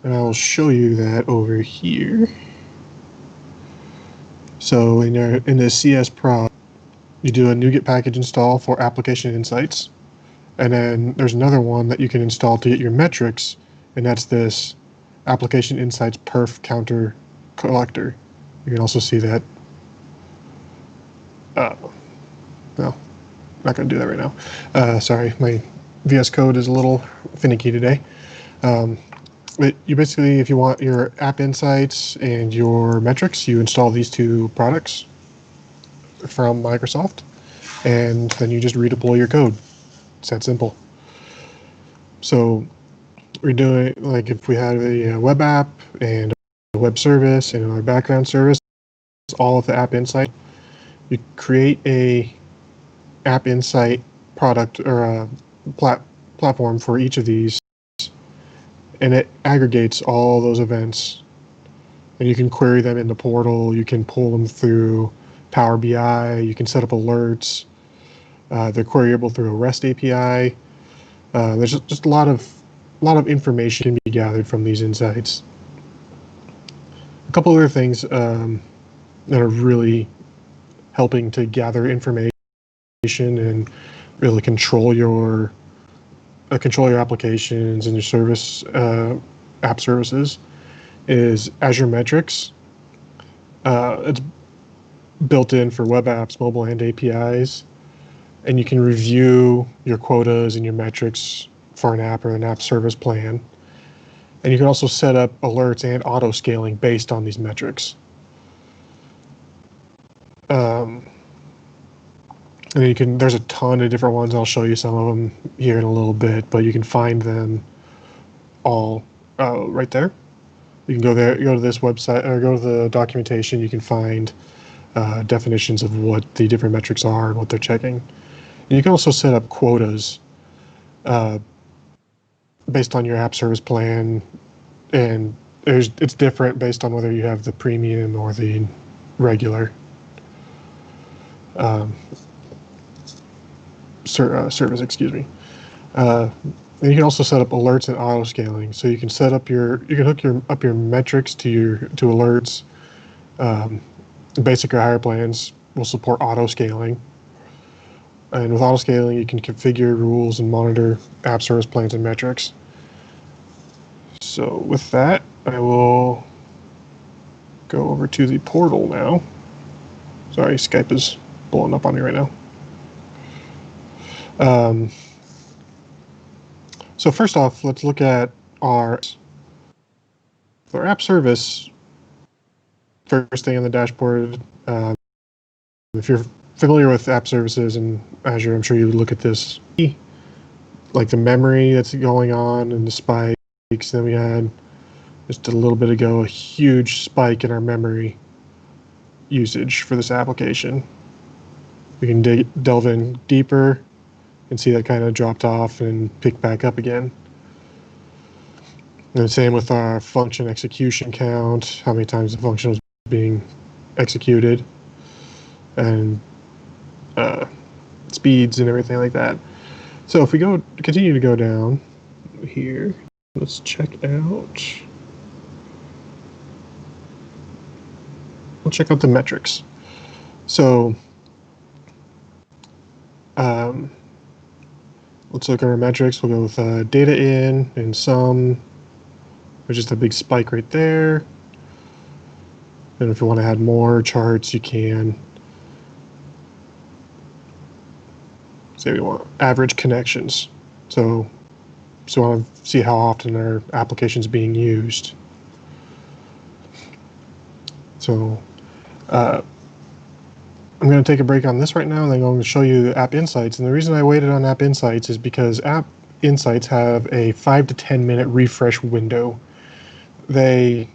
and I will show you that over here. So in the CS Pro, you do a NuGet package install for Application Insights, and then there's another one that you can install to get your metrics, and that's this Application Insights Perf Counter Collector. You can also see that. No, not going to do that right now. Sorry, my VS Code is a little finicky today. But you basically, if you want your App Insights and your metrics, you install these 2 products from Microsoft, and then you just redeploy your code. It's that simple. So we're doing, like, if we have a web app and a web service and a background service, all of the App Insight, you create a App Insight product or a platform for each of these, and it aggregates all those events, and you can query them in the portal. You can pull them through Power BI. You can set up alerts. They're queryable through a REST API. There's just a lot of information can be gathered from these insights. A couple other things that are really helping to gather information and really control your applications and your service app services is Azure Metrics. It's built in for web apps, mobile, and APIs, and you can review your quotas and your metrics for an app or an app service plan. And you can also set up alerts and auto scaling based on these metrics. And there's a ton of different ones. I'll show you some of them here in a little bit, but you can find them all right there. You can go there, go to this website, or go to the documentation. You can find definitions of what the different metrics are and what they're checking. And you can also set up quotas based on your app service plan, and it's different based on whether you have the premium or the regular service. Excuse me. And you can also set up alerts and auto scaling. So you can set up you can hook up your metrics to alerts. Basic or higher plans will support auto scaling. And with auto scaling, you can configure rules and monitor app service plans and metrics. So with that, I will go over to the portal now. Sorry, Skype is blowing up on me right now. So first off, let's look at our app service. First thing on the dashboard, if you're familiar with app services in Azure, I'm sure you would look at this, like the memory that's going on and the spikes. Then we had just a little bit ago a huge spike in our memory usage for this application. We can delve in deeper and see that kind of dropped off and picked back up again. And the same with our function execution count, how many times the function was being executed, and speeds and everything like that. So if we continue to go down here, let's check out. We'll check out the metrics. So let's look at our metrics. We'll go with data in and sum. There's just a big spike right there. And if you want to add more charts, you can. Say we want average connections. So we want to see how often our application is being used. So I'm going to take a break on this right now, and then I'm going to show you App Insights. And the reason I waited on App Insights is because App Insights have a 5 to 10 minute refresh window. It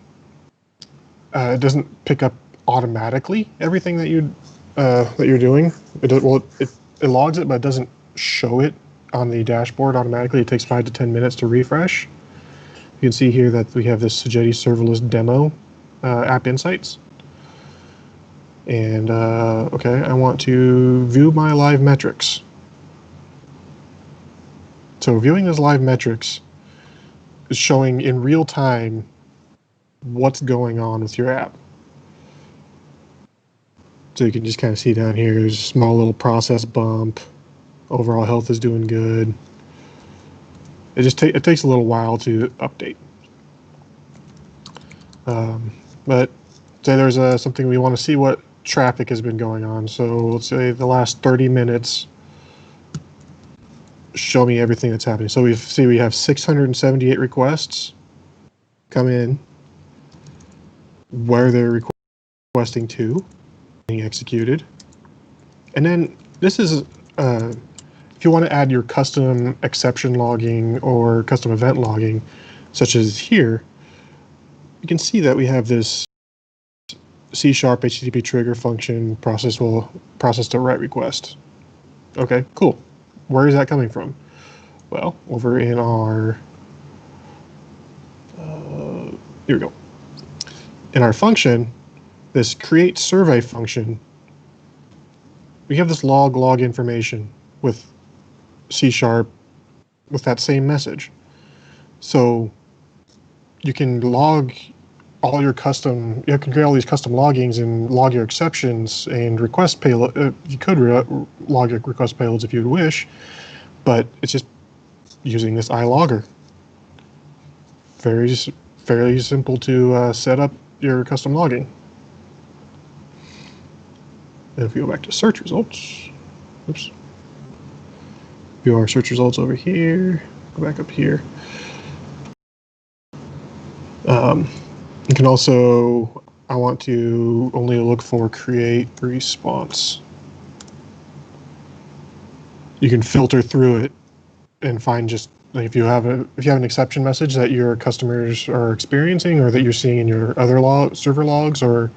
doesn't pick up automatically everything that you're doing. It logs it, but it doesn't show it on the dashboard automatically. It takes 5 to 10 minutes to refresh. You can see here that we have this Sogeti serverless demo App Insights. And okay, I want to view my live metrics. So viewing those live metrics is showing in real time what's going on with your app. So you can just kind of see down here, there's a small little process bump. Overall health is doing good. It takes a little while to update. But say there's something we want to see what traffic has been going on. So let's say the last 30 minutes, show me everything that's happening. So we have 678 requests come in, where they're requesting to, being executed. And then this is, if you want to add your custom exception logging or custom event logging, such as here, you can see that we have this C# HTTP trigger function process the write request. Okay, cool. Where is that coming from? Well, over in our, here we go. In our function, this create survey function, we have this log information with C# with that same message. So you can log all your custom, you can create all these custom loggings and log your exceptions and request payload. You could log your request payloads if you wish, but it's just using this iLogger. Fairly simple to set up your custom logging. And if we go back to search results, oops, view our search results over here, go back up here. You can also, I want to only look for create response. You can filter through it and find just Like if you have an exception message that your customers are experiencing, or that you're seeing in your other server logs, or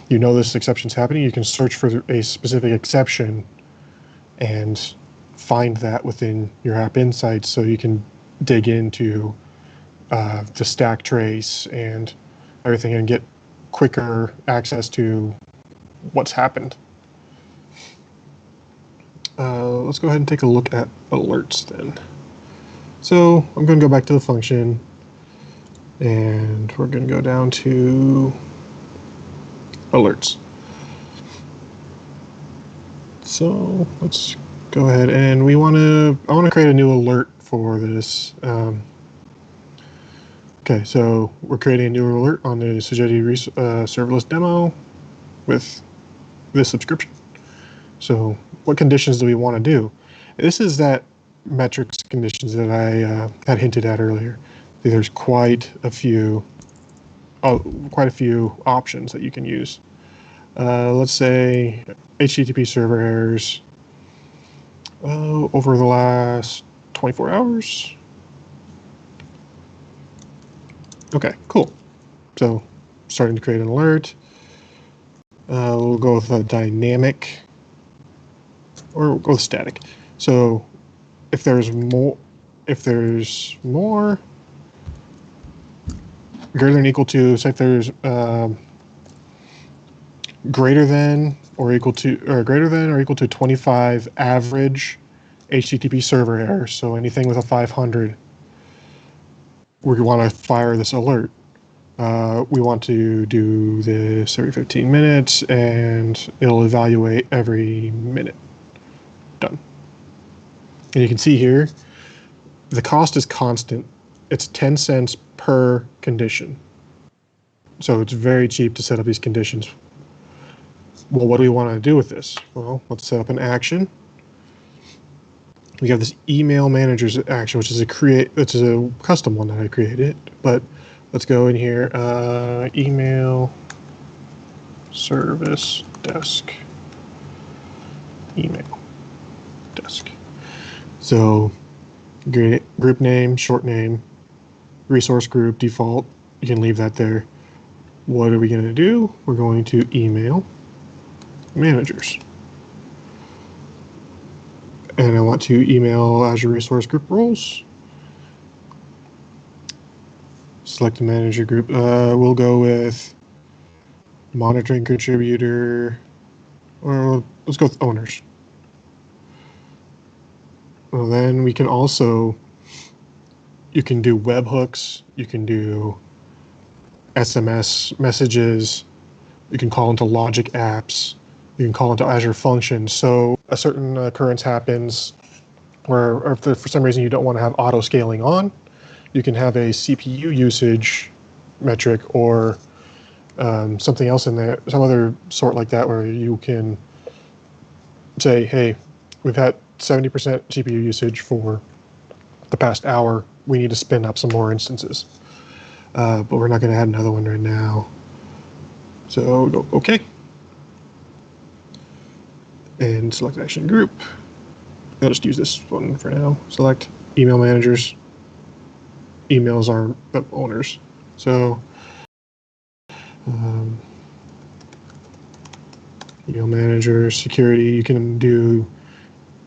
you know this exception's happening, you can search for a specific exception and find that within your App Insights, so you can dig into the stack trace and everything and get quicker access to what's happened. Let's go ahead and take a look at alerts then. So I'm going to go back to the function, and we're going to go down to alerts. So let's go ahead, and I want to create a new alert for this. Okay, so we're creating a new alert on the Sogeti serverless demo with this subscription. So what conditions do we want to do? This is that metrics conditions that I had hinted at earlier. There's quite a few options that you can use. Let's say HTTP server errors over the last 24 hours. Okay, cool. So starting to create an alert. We'll go with a dynamic, or we'll go with static. So if there's more greater than or equal to, so if there's greater than or equal to 25 average HTTP server errors, so anything with a 500, we want to fire this alert. We want to do this every 15 minutes, and it'll evaluate every minute. Done. And you can see here, the cost is constant. It's 10 cents per condition. So it's very cheap to set up these conditions. Well, what do we want to do with this? Well, let's set up an action. We have this email manager's action, which is it's a custom one that I created, but let's go in here, email service desk, email desk. So group name, short name, resource group default, you can leave that there. What are we going to do? We're going to email managers. And I want to email Azure Resource Group roles. Select a manager group. We'll go with monitoring contributor, or let's go with owners. Well, then we can also, you can do webhooks, you can do SMS messages, you can call into logic apps, you can call into Azure functions. So a certain occurrence happens or if for some reason you don't want to have auto scaling on, you can have a CPU usage metric or something else in there, some other sort like that, where you can say, hey, we've had 70% CPU usage for the past hour. We need to spin up some more instances. But we're not going to add another one right now. So go OK. And select action group. I'll just use this one for now. Select email managers. Emails are owners. So email manager, security, you can do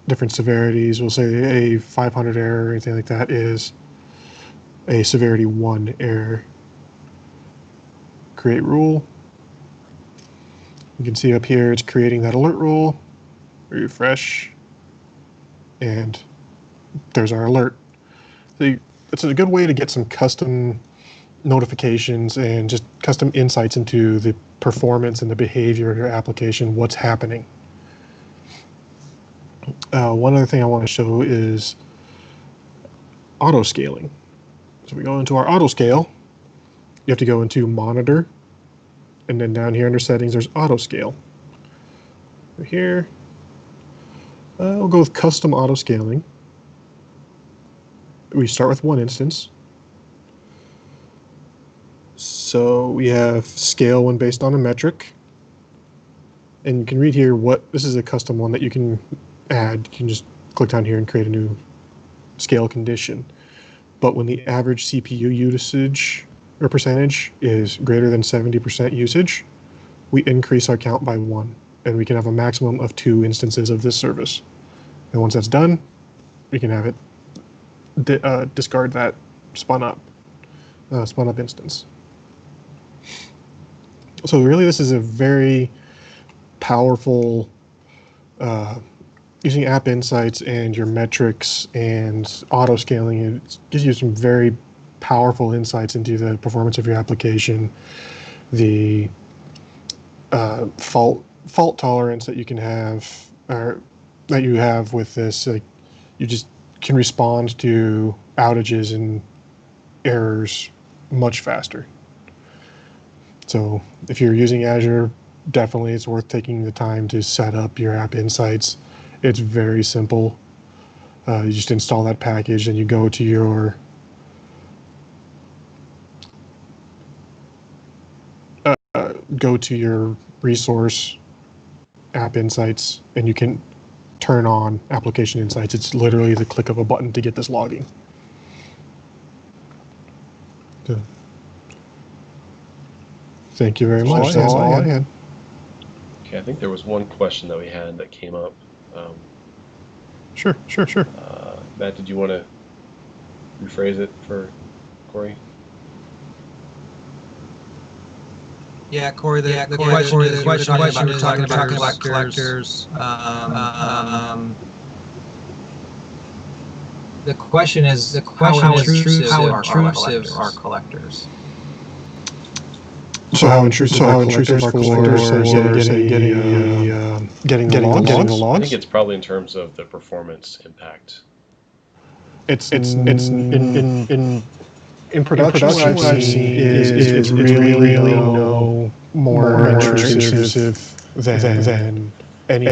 different severities. We'll say a 500 error or anything like that is a severity 1 error. Create rule. You can see up here it's creating that alert rule. Refresh, and there's our alert. It's a good way to get some custom notifications and just custom insights into the performance and the behavior of your application, what's happening. One other thing I want to show is auto scaling. So we go into our auto scale. You have to go into monitor, and then down here under settings, there's auto scale. Over here, we'll go with custom auto scaling. We start with one instance. So we have scale when based on a metric. And you can read here this is a custom one that you can add. You can just click down here and create a new scale condition. But when the average CPU usage or percentage is greater than 70% usage, we increase our count by 1, and we can have a maximum of 2 instances of this service. And once that's done, we can have it discard that spun up instance. So really, this is a very powerful, using App Insights and your metrics and auto scaling. It gives you some very powerful insights into the performance of your application, the fault tolerance that you can have, or that you have with this. Like, you just can respond to outages and errors much faster. So if you're using Azure, definitely it's worth taking the time to set up your App Insights. It's very simple. You just install that package and you go to your resource, App Insights, and you can turn on Application Insights. It's literally the click of a button to get this logging. So, thank you very much. That's all I had. Okay, I think there was one question that we had that came up. Sure. Matt, did you want to rephrase it for Corey? Yeah, Corey, the question is, we're talking about collectors. The question is how intrusive are collectors? So how intrusive are collectors for getting the logs? I think it's probably in terms of the performance impact. It's in production, what I've seen is really no more intrusive than any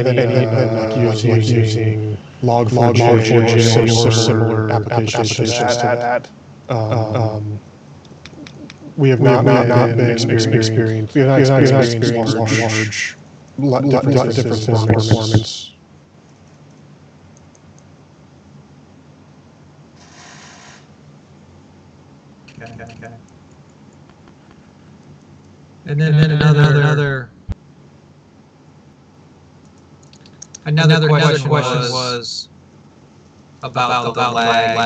using Log4j or similar applications to that. We have not been experienced large differences in performance. Okay. And then another question was about the lag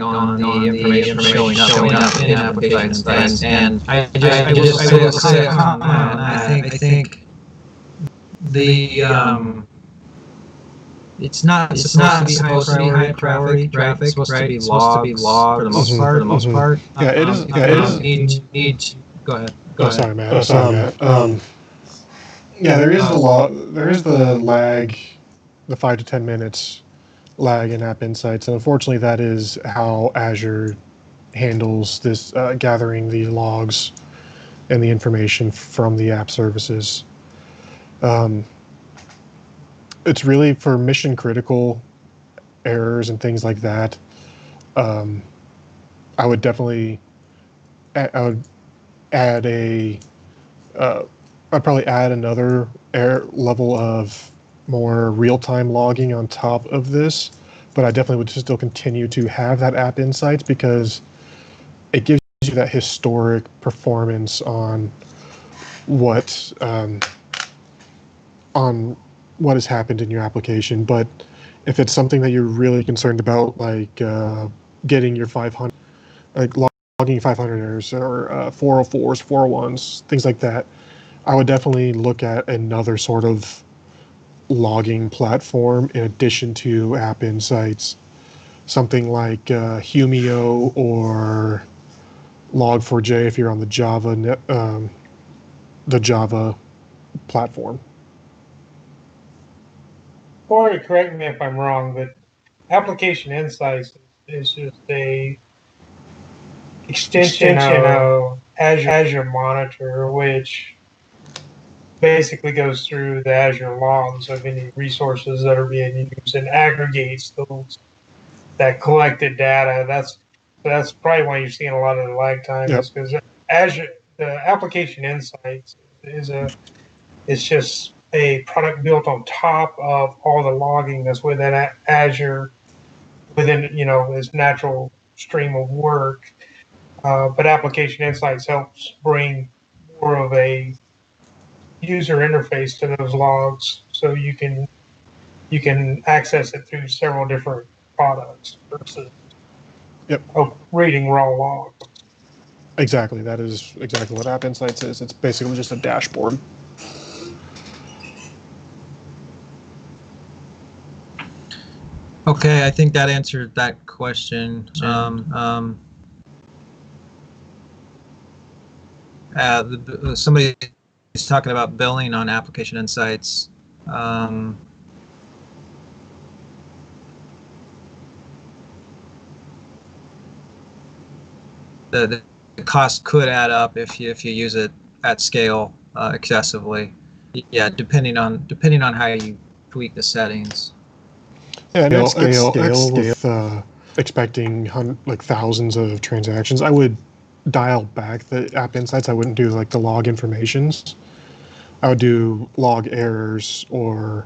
on the information showing up in application sites, and I think the it's not supposed to be high priority traffic. It's supposed to be logs for the most part. Yeah, it is. Go ahead. Sorry, Matt. Yeah, there is the lag, the 5 to 10 minutes lag in App Insights, and unfortunately, that is how Azure handles this, gathering the logs and the information from the app services. It's really for mission critical errors and things like that. I would definitely, I'd probably add another level of more real-time logging on top of this, but I definitely would still continue to have that App Insights because it gives you that historic performance on what has happened in your application. But if it's something that you're really concerned about, like getting your 500, like logging 500 errors or 404s, 401s, things like that, I would definitely look at another sort of logging platform in addition to App Insights, something like Humio or Log4j if you're on the Java platform. Corey, correct me if I'm wrong, but Application Insights is just a extension of Azure Monitor, which basically goes through the Azure logs of any resources that are being used and aggregates that collected data. That's probably why you're seeing a lot of the lag time, is because Azure, the Application Insights it's just a product built on top of all the logging that's within Azure, within its natural stream of work. But Application Insights helps bring more of a user interface to those logs, so you can access it through several different products versus reading raw logs. Exactly. That is exactly what App Insights is. It's basically just a dashboard. Okay, I think that answered that question. Somebody is talking about billing on Application Insights. The cost could add up if you use it at scale excessively. Yeah, depending on how you tweak the settings. Yeah, and at scale with expecting like thousands of transactions, I would dial back the App Insights. I wouldn't do like the log informations. I would do log errors, or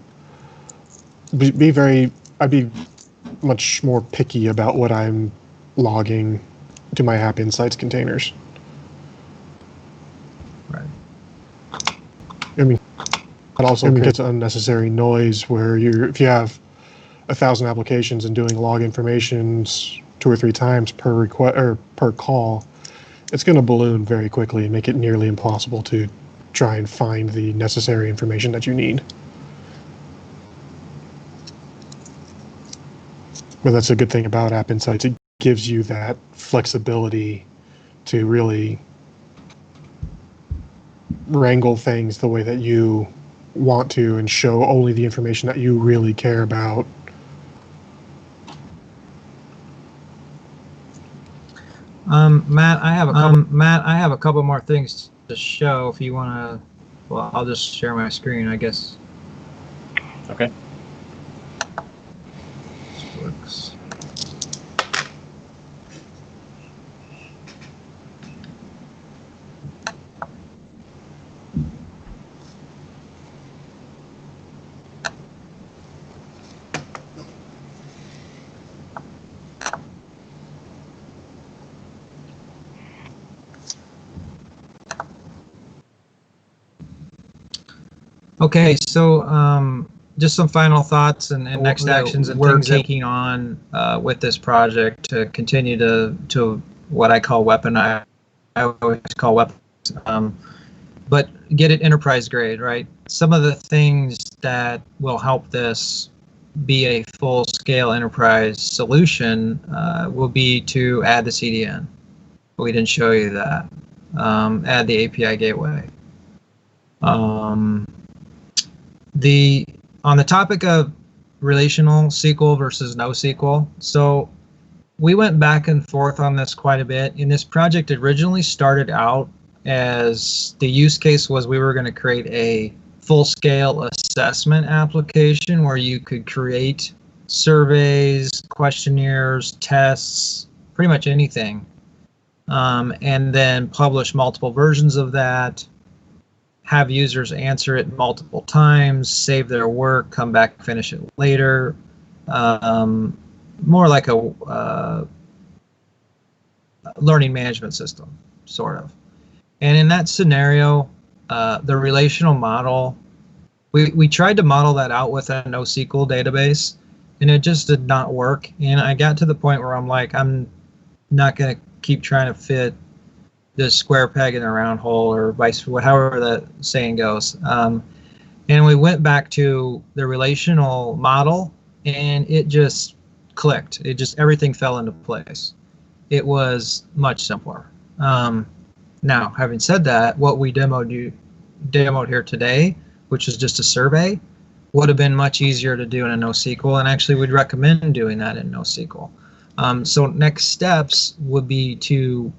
I'd be much more picky about what I'm logging to my App Insights containers. Right. I mean, it also gets unnecessary noise where if you have 1,000 applications and doing log informations 2 or 3 times per request or per call, it's going to balloon very quickly and make it nearly impossible to try and find the necessary information that you need. But that's a good thing about App Insights. It gives you that flexibility to really wrangle things the way that you want to and show only the information that you really care about. Matt, I have a couple more things to show if you want to. Well, I'll just share my screen, I guess. Okay. This works. Okay, so just some final thoughts and next actions and we're taking on with this project to continue to what I call weaponize. I always call weapons, but get it enterprise grade, right? Some of the things that will help this be a full-scale enterprise solution will be to add the CDN. We didn't show you that. Add the API gateway. On the topic of relational SQL versus NoSQL, so we went back and forth on this quite a bit. In this project, originally started out as the use case was we were going to create a full-scale assessment application where you could create surveys, questionnaires, tests, pretty much anything, and then publish multiple versions of that, have users answer it multiple times, save their work, come back, finish it later. More like a learning management system, sort of. And in that scenario, the relational model, we tried to model that out with a NoSQL database, and it just did not work. And I got to the point where I'm like, I'm not going to keep trying to fit the square peg in a round hole, or however that saying goes. And we went back to the relational model, and it just clicked. Everything fell into place. It was much simpler. Now, having said that, what we demoed here today, which is just a survey, would have been much easier to do in a NoSQL, and actually we'd recommend doing that in NoSQL. So next steps would be to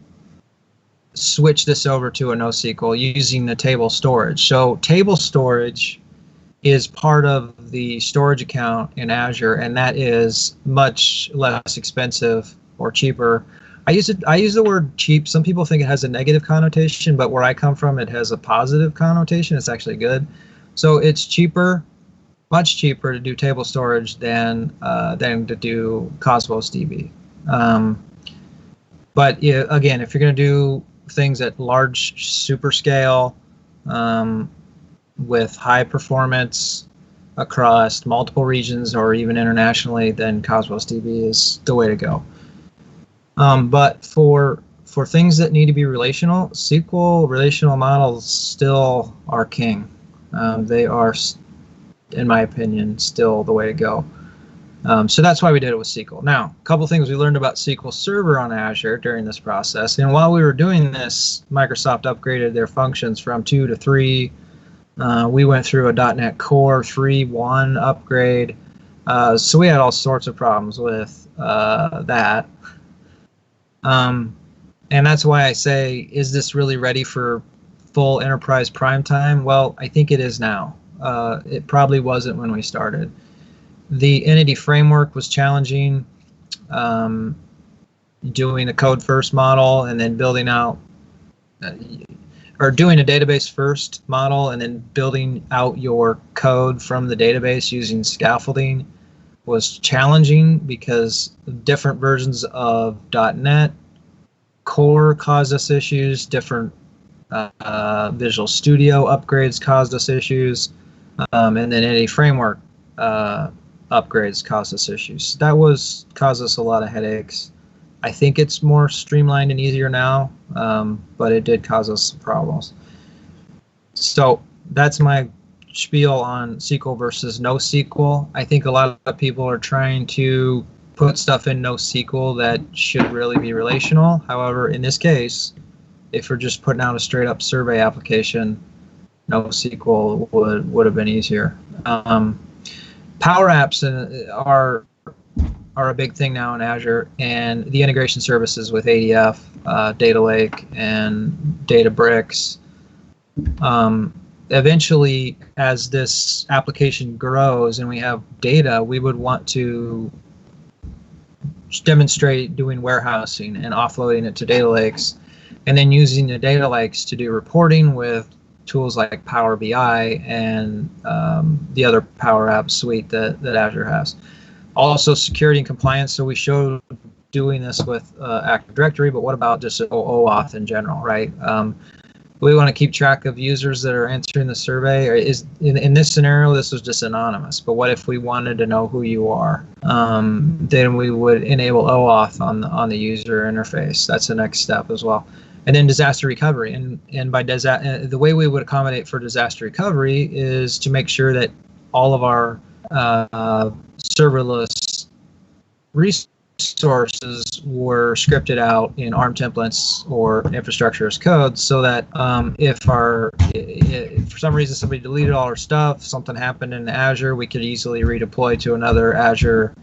switch this over to a NoSQL using the table storage. So table storage is part of the storage account in Azure, and that is much less expensive or cheaper. I use the word cheap. Some people think it has a negative connotation, but where I come from, it has a positive connotation. It's actually good. So it's cheaper, much cheaper to do table storage than to do Cosmos DB. But yeah, again, if you're going to do things at large super scale with high performance across multiple regions or even internationally, then Cosmos DB is the way to go. But for things that need to be relational, SQL relational models still are king. They are, in my opinion, still the way to go. So that's why we did it with SQL. Now, a couple things we learned about SQL Server on Azure during this process. And while we were doing this, Microsoft upgraded their functions from 2 to 3. We went through a .NET Core 3.1 upgrade. So we had all sorts of problems with that. And that's why I say, is this really ready for full enterprise prime time? Well, I think it is now. It probably wasn't when we started. The entity framework was challenging, doing a code first model and then building out, or doing a database first model and then building out your code from the database using scaffolding was challenging because different versions of .NET Core caused us issues, different Visual Studio upgrades caused us issues, and then Entity Framework upgrades caused us issues. That caused us a lot of headaches. I think it's more streamlined and easier now, but it did cause us some problems. So that's my spiel on SQL versus NoSQL. I think a lot of people are trying to put stuff in NoSQL that should really be relational. However, in this case, if we're just putting out a straight up survey application, NoSQL would have been easier. Power apps are a big thing now in Azure, and the integration services with ADF, Data Lake, and Databricks. Eventually, as this application grows and we have data, we would want to demonstrate doing warehousing and offloading it to data lakes, and then using the data lakes to do reporting with tools like Power BI and the other Power Apps suite that Azure has. Also, security and compliance. So we showed doing this with Active Directory, but what about just OAuth in general, right? We want to keep track of users that are answering the survey. Or in this scenario, this was just anonymous. But what if we wanted to know who you are? Then we would enable OAuth on the user interface. That's the next step as well. And then disaster recovery. And by the way we would accommodate for disaster recovery is to make sure that all of our serverless resources were scripted out in ARM templates or infrastructure as code, so that if for some reason somebody deleted all our stuff, something happened in Azure, we could easily redeploy to another Azure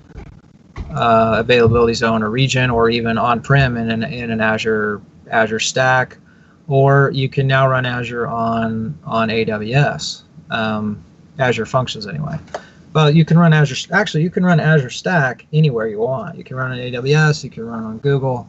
availability zone or region, or even on-prem in an Azure stack, or you can now run Azure on AWS, Azure Functions anyway. Well, you can run Azure. Actually, you can run Azure Stack anywhere you want. You can run on AWS. You can run on Google.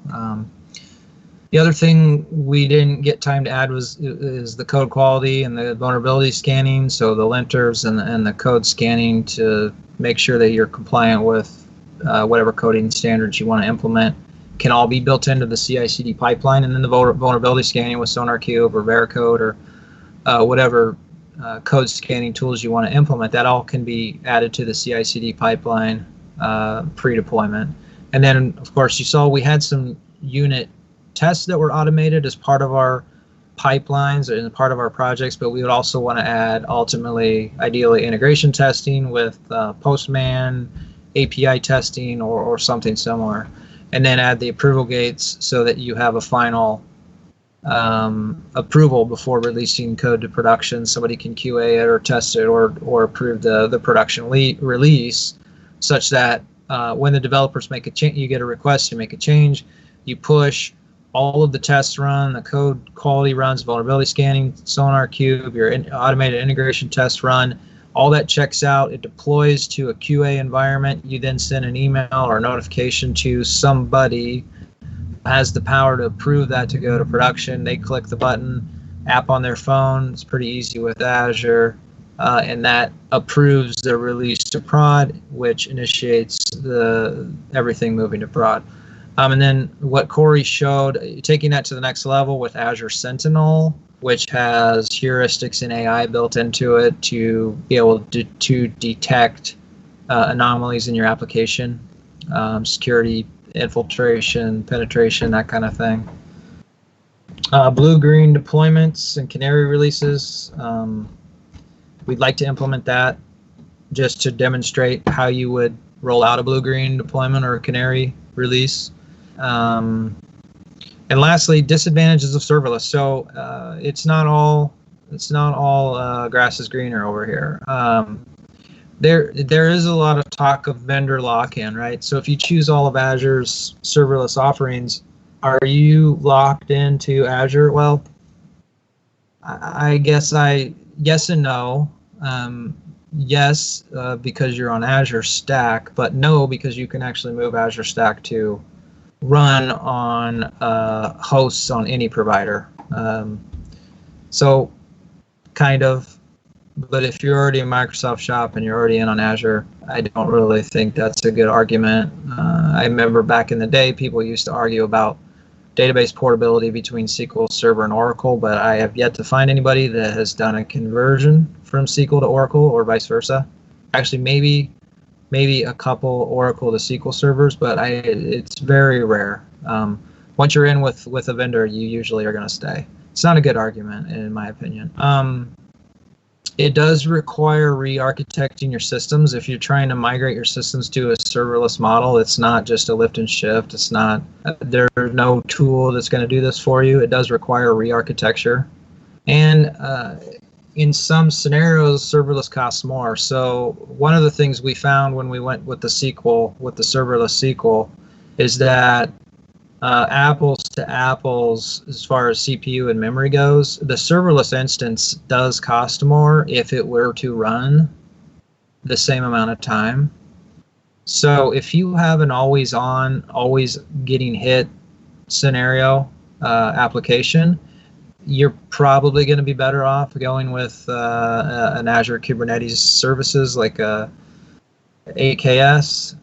The other thing we didn't get time to add is the code quality and the vulnerability scanning. So the linters and the code scanning to make sure that you're compliant with whatever coding standards you want to implement can all be built into the CI/CD pipeline. And then the vulnerability scanning with SonarQube or Veracode or whatever code scanning tools you want to implement, that all can be added to the CI/CD pipeline pre-deployment. And then, of course, you saw we had some unit tests that were automated as part of our pipelines and part of our projects, but we would also want to add, ultimately, ideally, integration testing with Postman, API testing, or something similar. And then add the approval gates so that you have a final approval before releasing code to production. Somebody can QA it or test it or approve the production release, such that when the developers make a change, you get a request to make a change, you push, all of the tests run, the code quality runs, vulnerability scanning, SonarQube, your automated integration test run, all that checks out, it deploys to a QA environment. You then send an email or notification to somebody has the power to approve that to go to production. They click the button, app on their phone. It's pretty easy with Azure. and that approves the release to prod, which initiates everything moving to prod. And then what Corey showed, taking that to the next level with Azure Sentinel, which has heuristics and AI built into it to be able to detect anomalies in your application, security, infiltration, penetration, that kind of thing. Blue-green deployments and canary releases. We'd like to implement that just to demonstrate how you would roll out a blue-green deployment or a canary release. And lastly, disadvantages of serverless. So it's not all grass is greener over here. There is a lot of talk of vendor lock-in, right? So if you choose all of Azure's serverless offerings, are you locked into Azure? Well, I guess yes and no. Yes, because you're on Azure Stack, but no, because you can actually move Azure Stack to run on hosts on any provider. So kind of, but if you're already a Microsoft shop and you're already in on Azure, I don't really think that's a good argument. I remember back in the day, people used to argue about database portability between SQL Server and Oracle, but I have yet to find anybody that has done a conversion from SQL to Oracle or vice versa. Actually, maybe a couple Oracle to SQL servers, but it's very rare. Once you're in with a vendor, you usually are going to stay. It's not a good argument, in my opinion. It does require re-architecting your systems. If you're trying to migrate your systems to a serverless model, it's not just a lift and shift. It's not, there's no tool that's going to do this for you. It does require re-architecture. And in some scenarios, serverless costs more. So one of the things we found when we went with the SQL, with the serverless SQL, is that apples to apples, as far as CPU and memory goes, the serverless instance does cost more if it were to run the same amount of time. So if you have an always on, always getting hit scenario application, you're probably going to be better off going with an Azure Kubernetes services like AKS.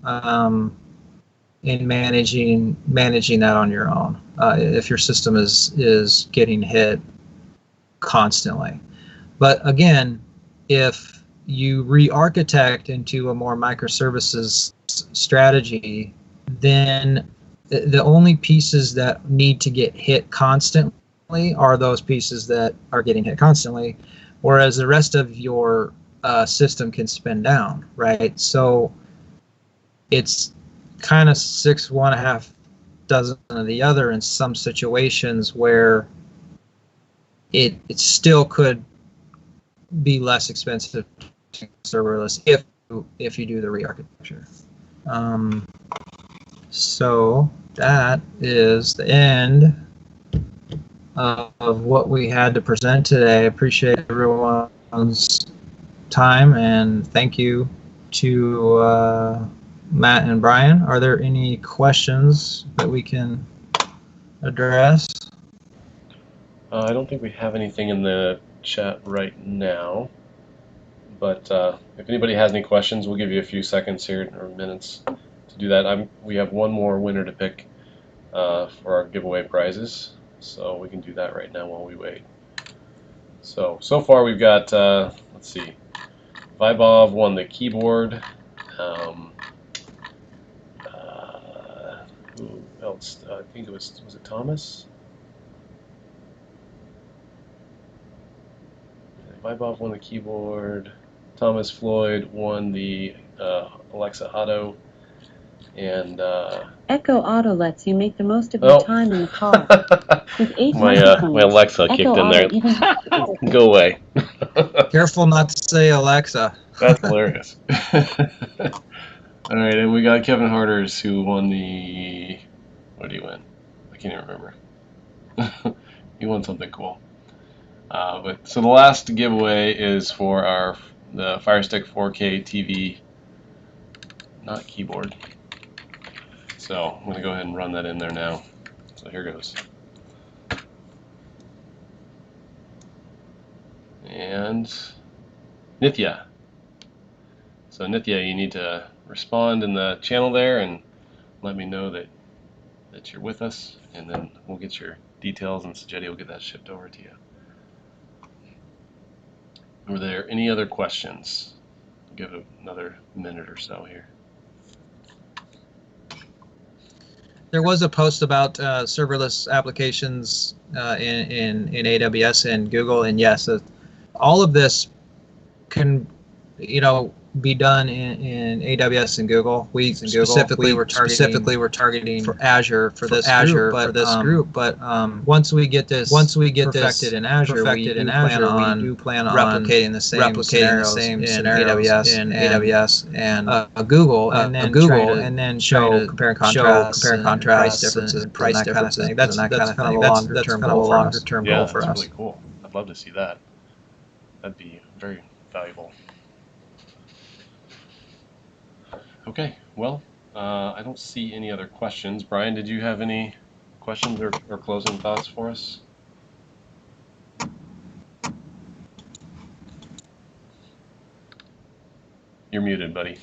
In managing that on your own, if your system is getting hit constantly. But again, if you re-architect into a more microservices strategy, then the only pieces that need to get hit constantly are those pieces that are getting hit constantly, whereas the rest of your system can spin down, right? So it's kind of 6, 1.5 dozen of the other in some situations where it still could be less expensive to serverless if you do the re-architecture. So that is the end of what we had to present today. I appreciate everyone's time and thank you to Matt and Brian. Are there any questions that we can address? I don't think we have anything in the chat right now, but if anybody has any questions, we'll give you a few seconds here or minutes to do that. We have one more winner to pick for our giveaway prizes, so we can do that right now while we wait. So far we've got, let's see, Vibov won the keyboard. Who else? I think it was it Thomas? Vibov won the keyboard. Thomas Floyd won the Alexa Auto. And Echo Auto lets you make the most of your time in the car. With 8 my Alexa kicked in there. Go away. Careful not to say Alexa. That's hilarious. All right, and we got Kevin Harders who won the. What did he win? I can't even remember. He won something cool. But so the last giveaway is for the Fire Stick 4K TV, not keyboard. So I'm gonna go ahead and run that in there now. So here goes. And Nithya. So Nithya, you need to respond in the channel there and let me know that you're with us, and then we'll get your details, and Sajedi will get that shipped over to you. Were there any other questions? I'll give it another minute or so here. There was a post about serverless applications in AWS and Google, and yes, all of this can, be done in AWS and Google. We specifically were targeting for Azure for this group, but once we get this perfected in Azure, we do plan on replicating the same scenarios in AWS and Google, and then show compare and contrast price differences and that kind of thing. That's kind of a longer term goal for us. Yeah, that's really cool. I'd love to see that. That'd be very valuable. Okay, well, I don't see any other questions. Brian, did you have any questions or closing thoughts for us? You're muted, buddy.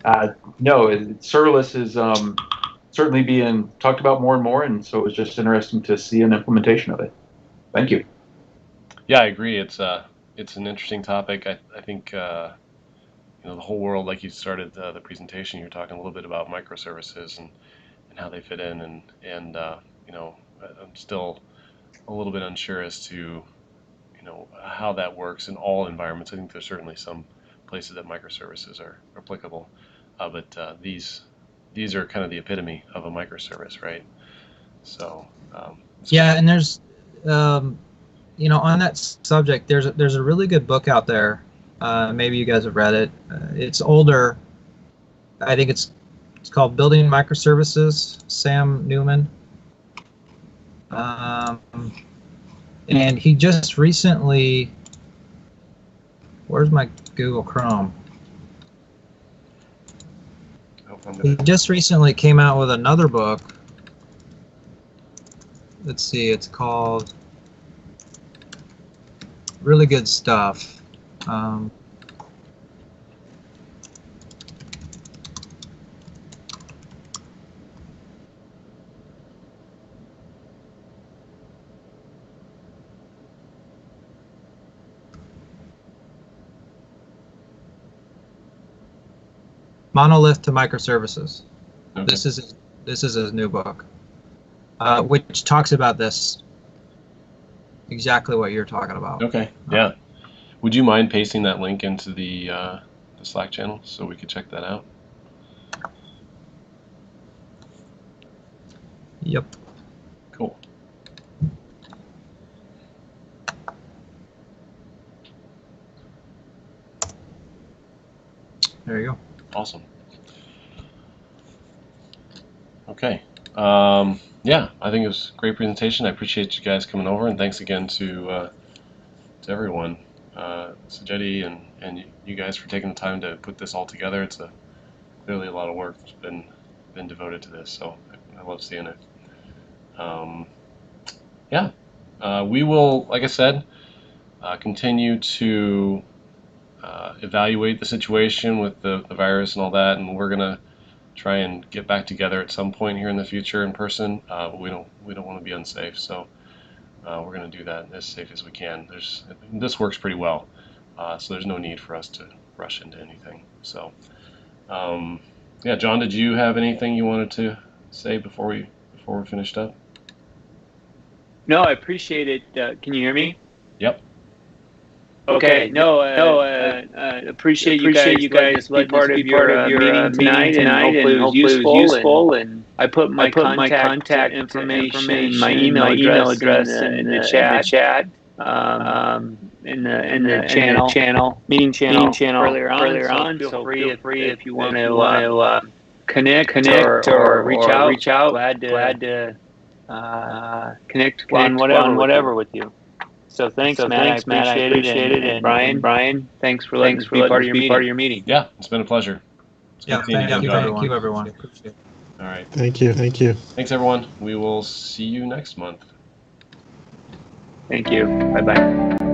No, serverless is certainly being talked about more and more, and so it was just interesting to see an implementation of it. Thank you. Yeah, I agree. It's an interesting topic. I think the whole world, like you started the presentation, you're talking a little bit about microservices and how they fit in, and I'm still a little bit unsure as to how that works in all environments. I think there's certainly some places that microservices are applicable, but these are kind of the epitome of a microservice, right? So yeah, and there's on that subject, there's a really good book out there. Maybe you guys have read it. It's older. I think it's called Building Microservices, Sam Newman. And he just recently, where's my Google Chrome? He just recently came out with another book. Let's see, it's called really good stuff. Monolith to Microservices. Okay. This is his new book, which talks about this, exactly what you're talking about. Okay. Yeah. Would you mind pasting that link into the Slack channel so we could check that out? Yep. Cool. There you go. Awesome. Okay. Yeah, I think it was a great presentation. I appreciate you guys coming over, and thanks again to everyone, Sajedi and you guys for taking the time to put this all together. It's clearly a lot of work that's been devoted to this, so I love seeing it. Yeah, we will, like I said, continue to evaluate the situation with the virus and all that, and we're gonna try and get back together at some point here in the future in person. But we don't want to be unsafe, so we're gonna do that as safe as we can. This works pretty well, so there's no need for us to rush into anything. So yeah, John, did you have anything you wanted to say before we finished up? No, I appreciate it. Can you hear me? Yep. Okay. No. Appreciate you guys be part of your meeting tonight, and hopefully it was useful. And I put my contact information, my email address in the chat, in the channel meeting channel earlier on. So feel free if you want to connect or reach out. Glad to connect on whatever with you. So thanks, Matt. I appreciate it. And Brian, thanks for letting us be part of your meeting. Yeah, it's been a pleasure. Thank you, everyone. All right. Thank you. Thanks, everyone. We will see you next month. Thank you. Bye-bye.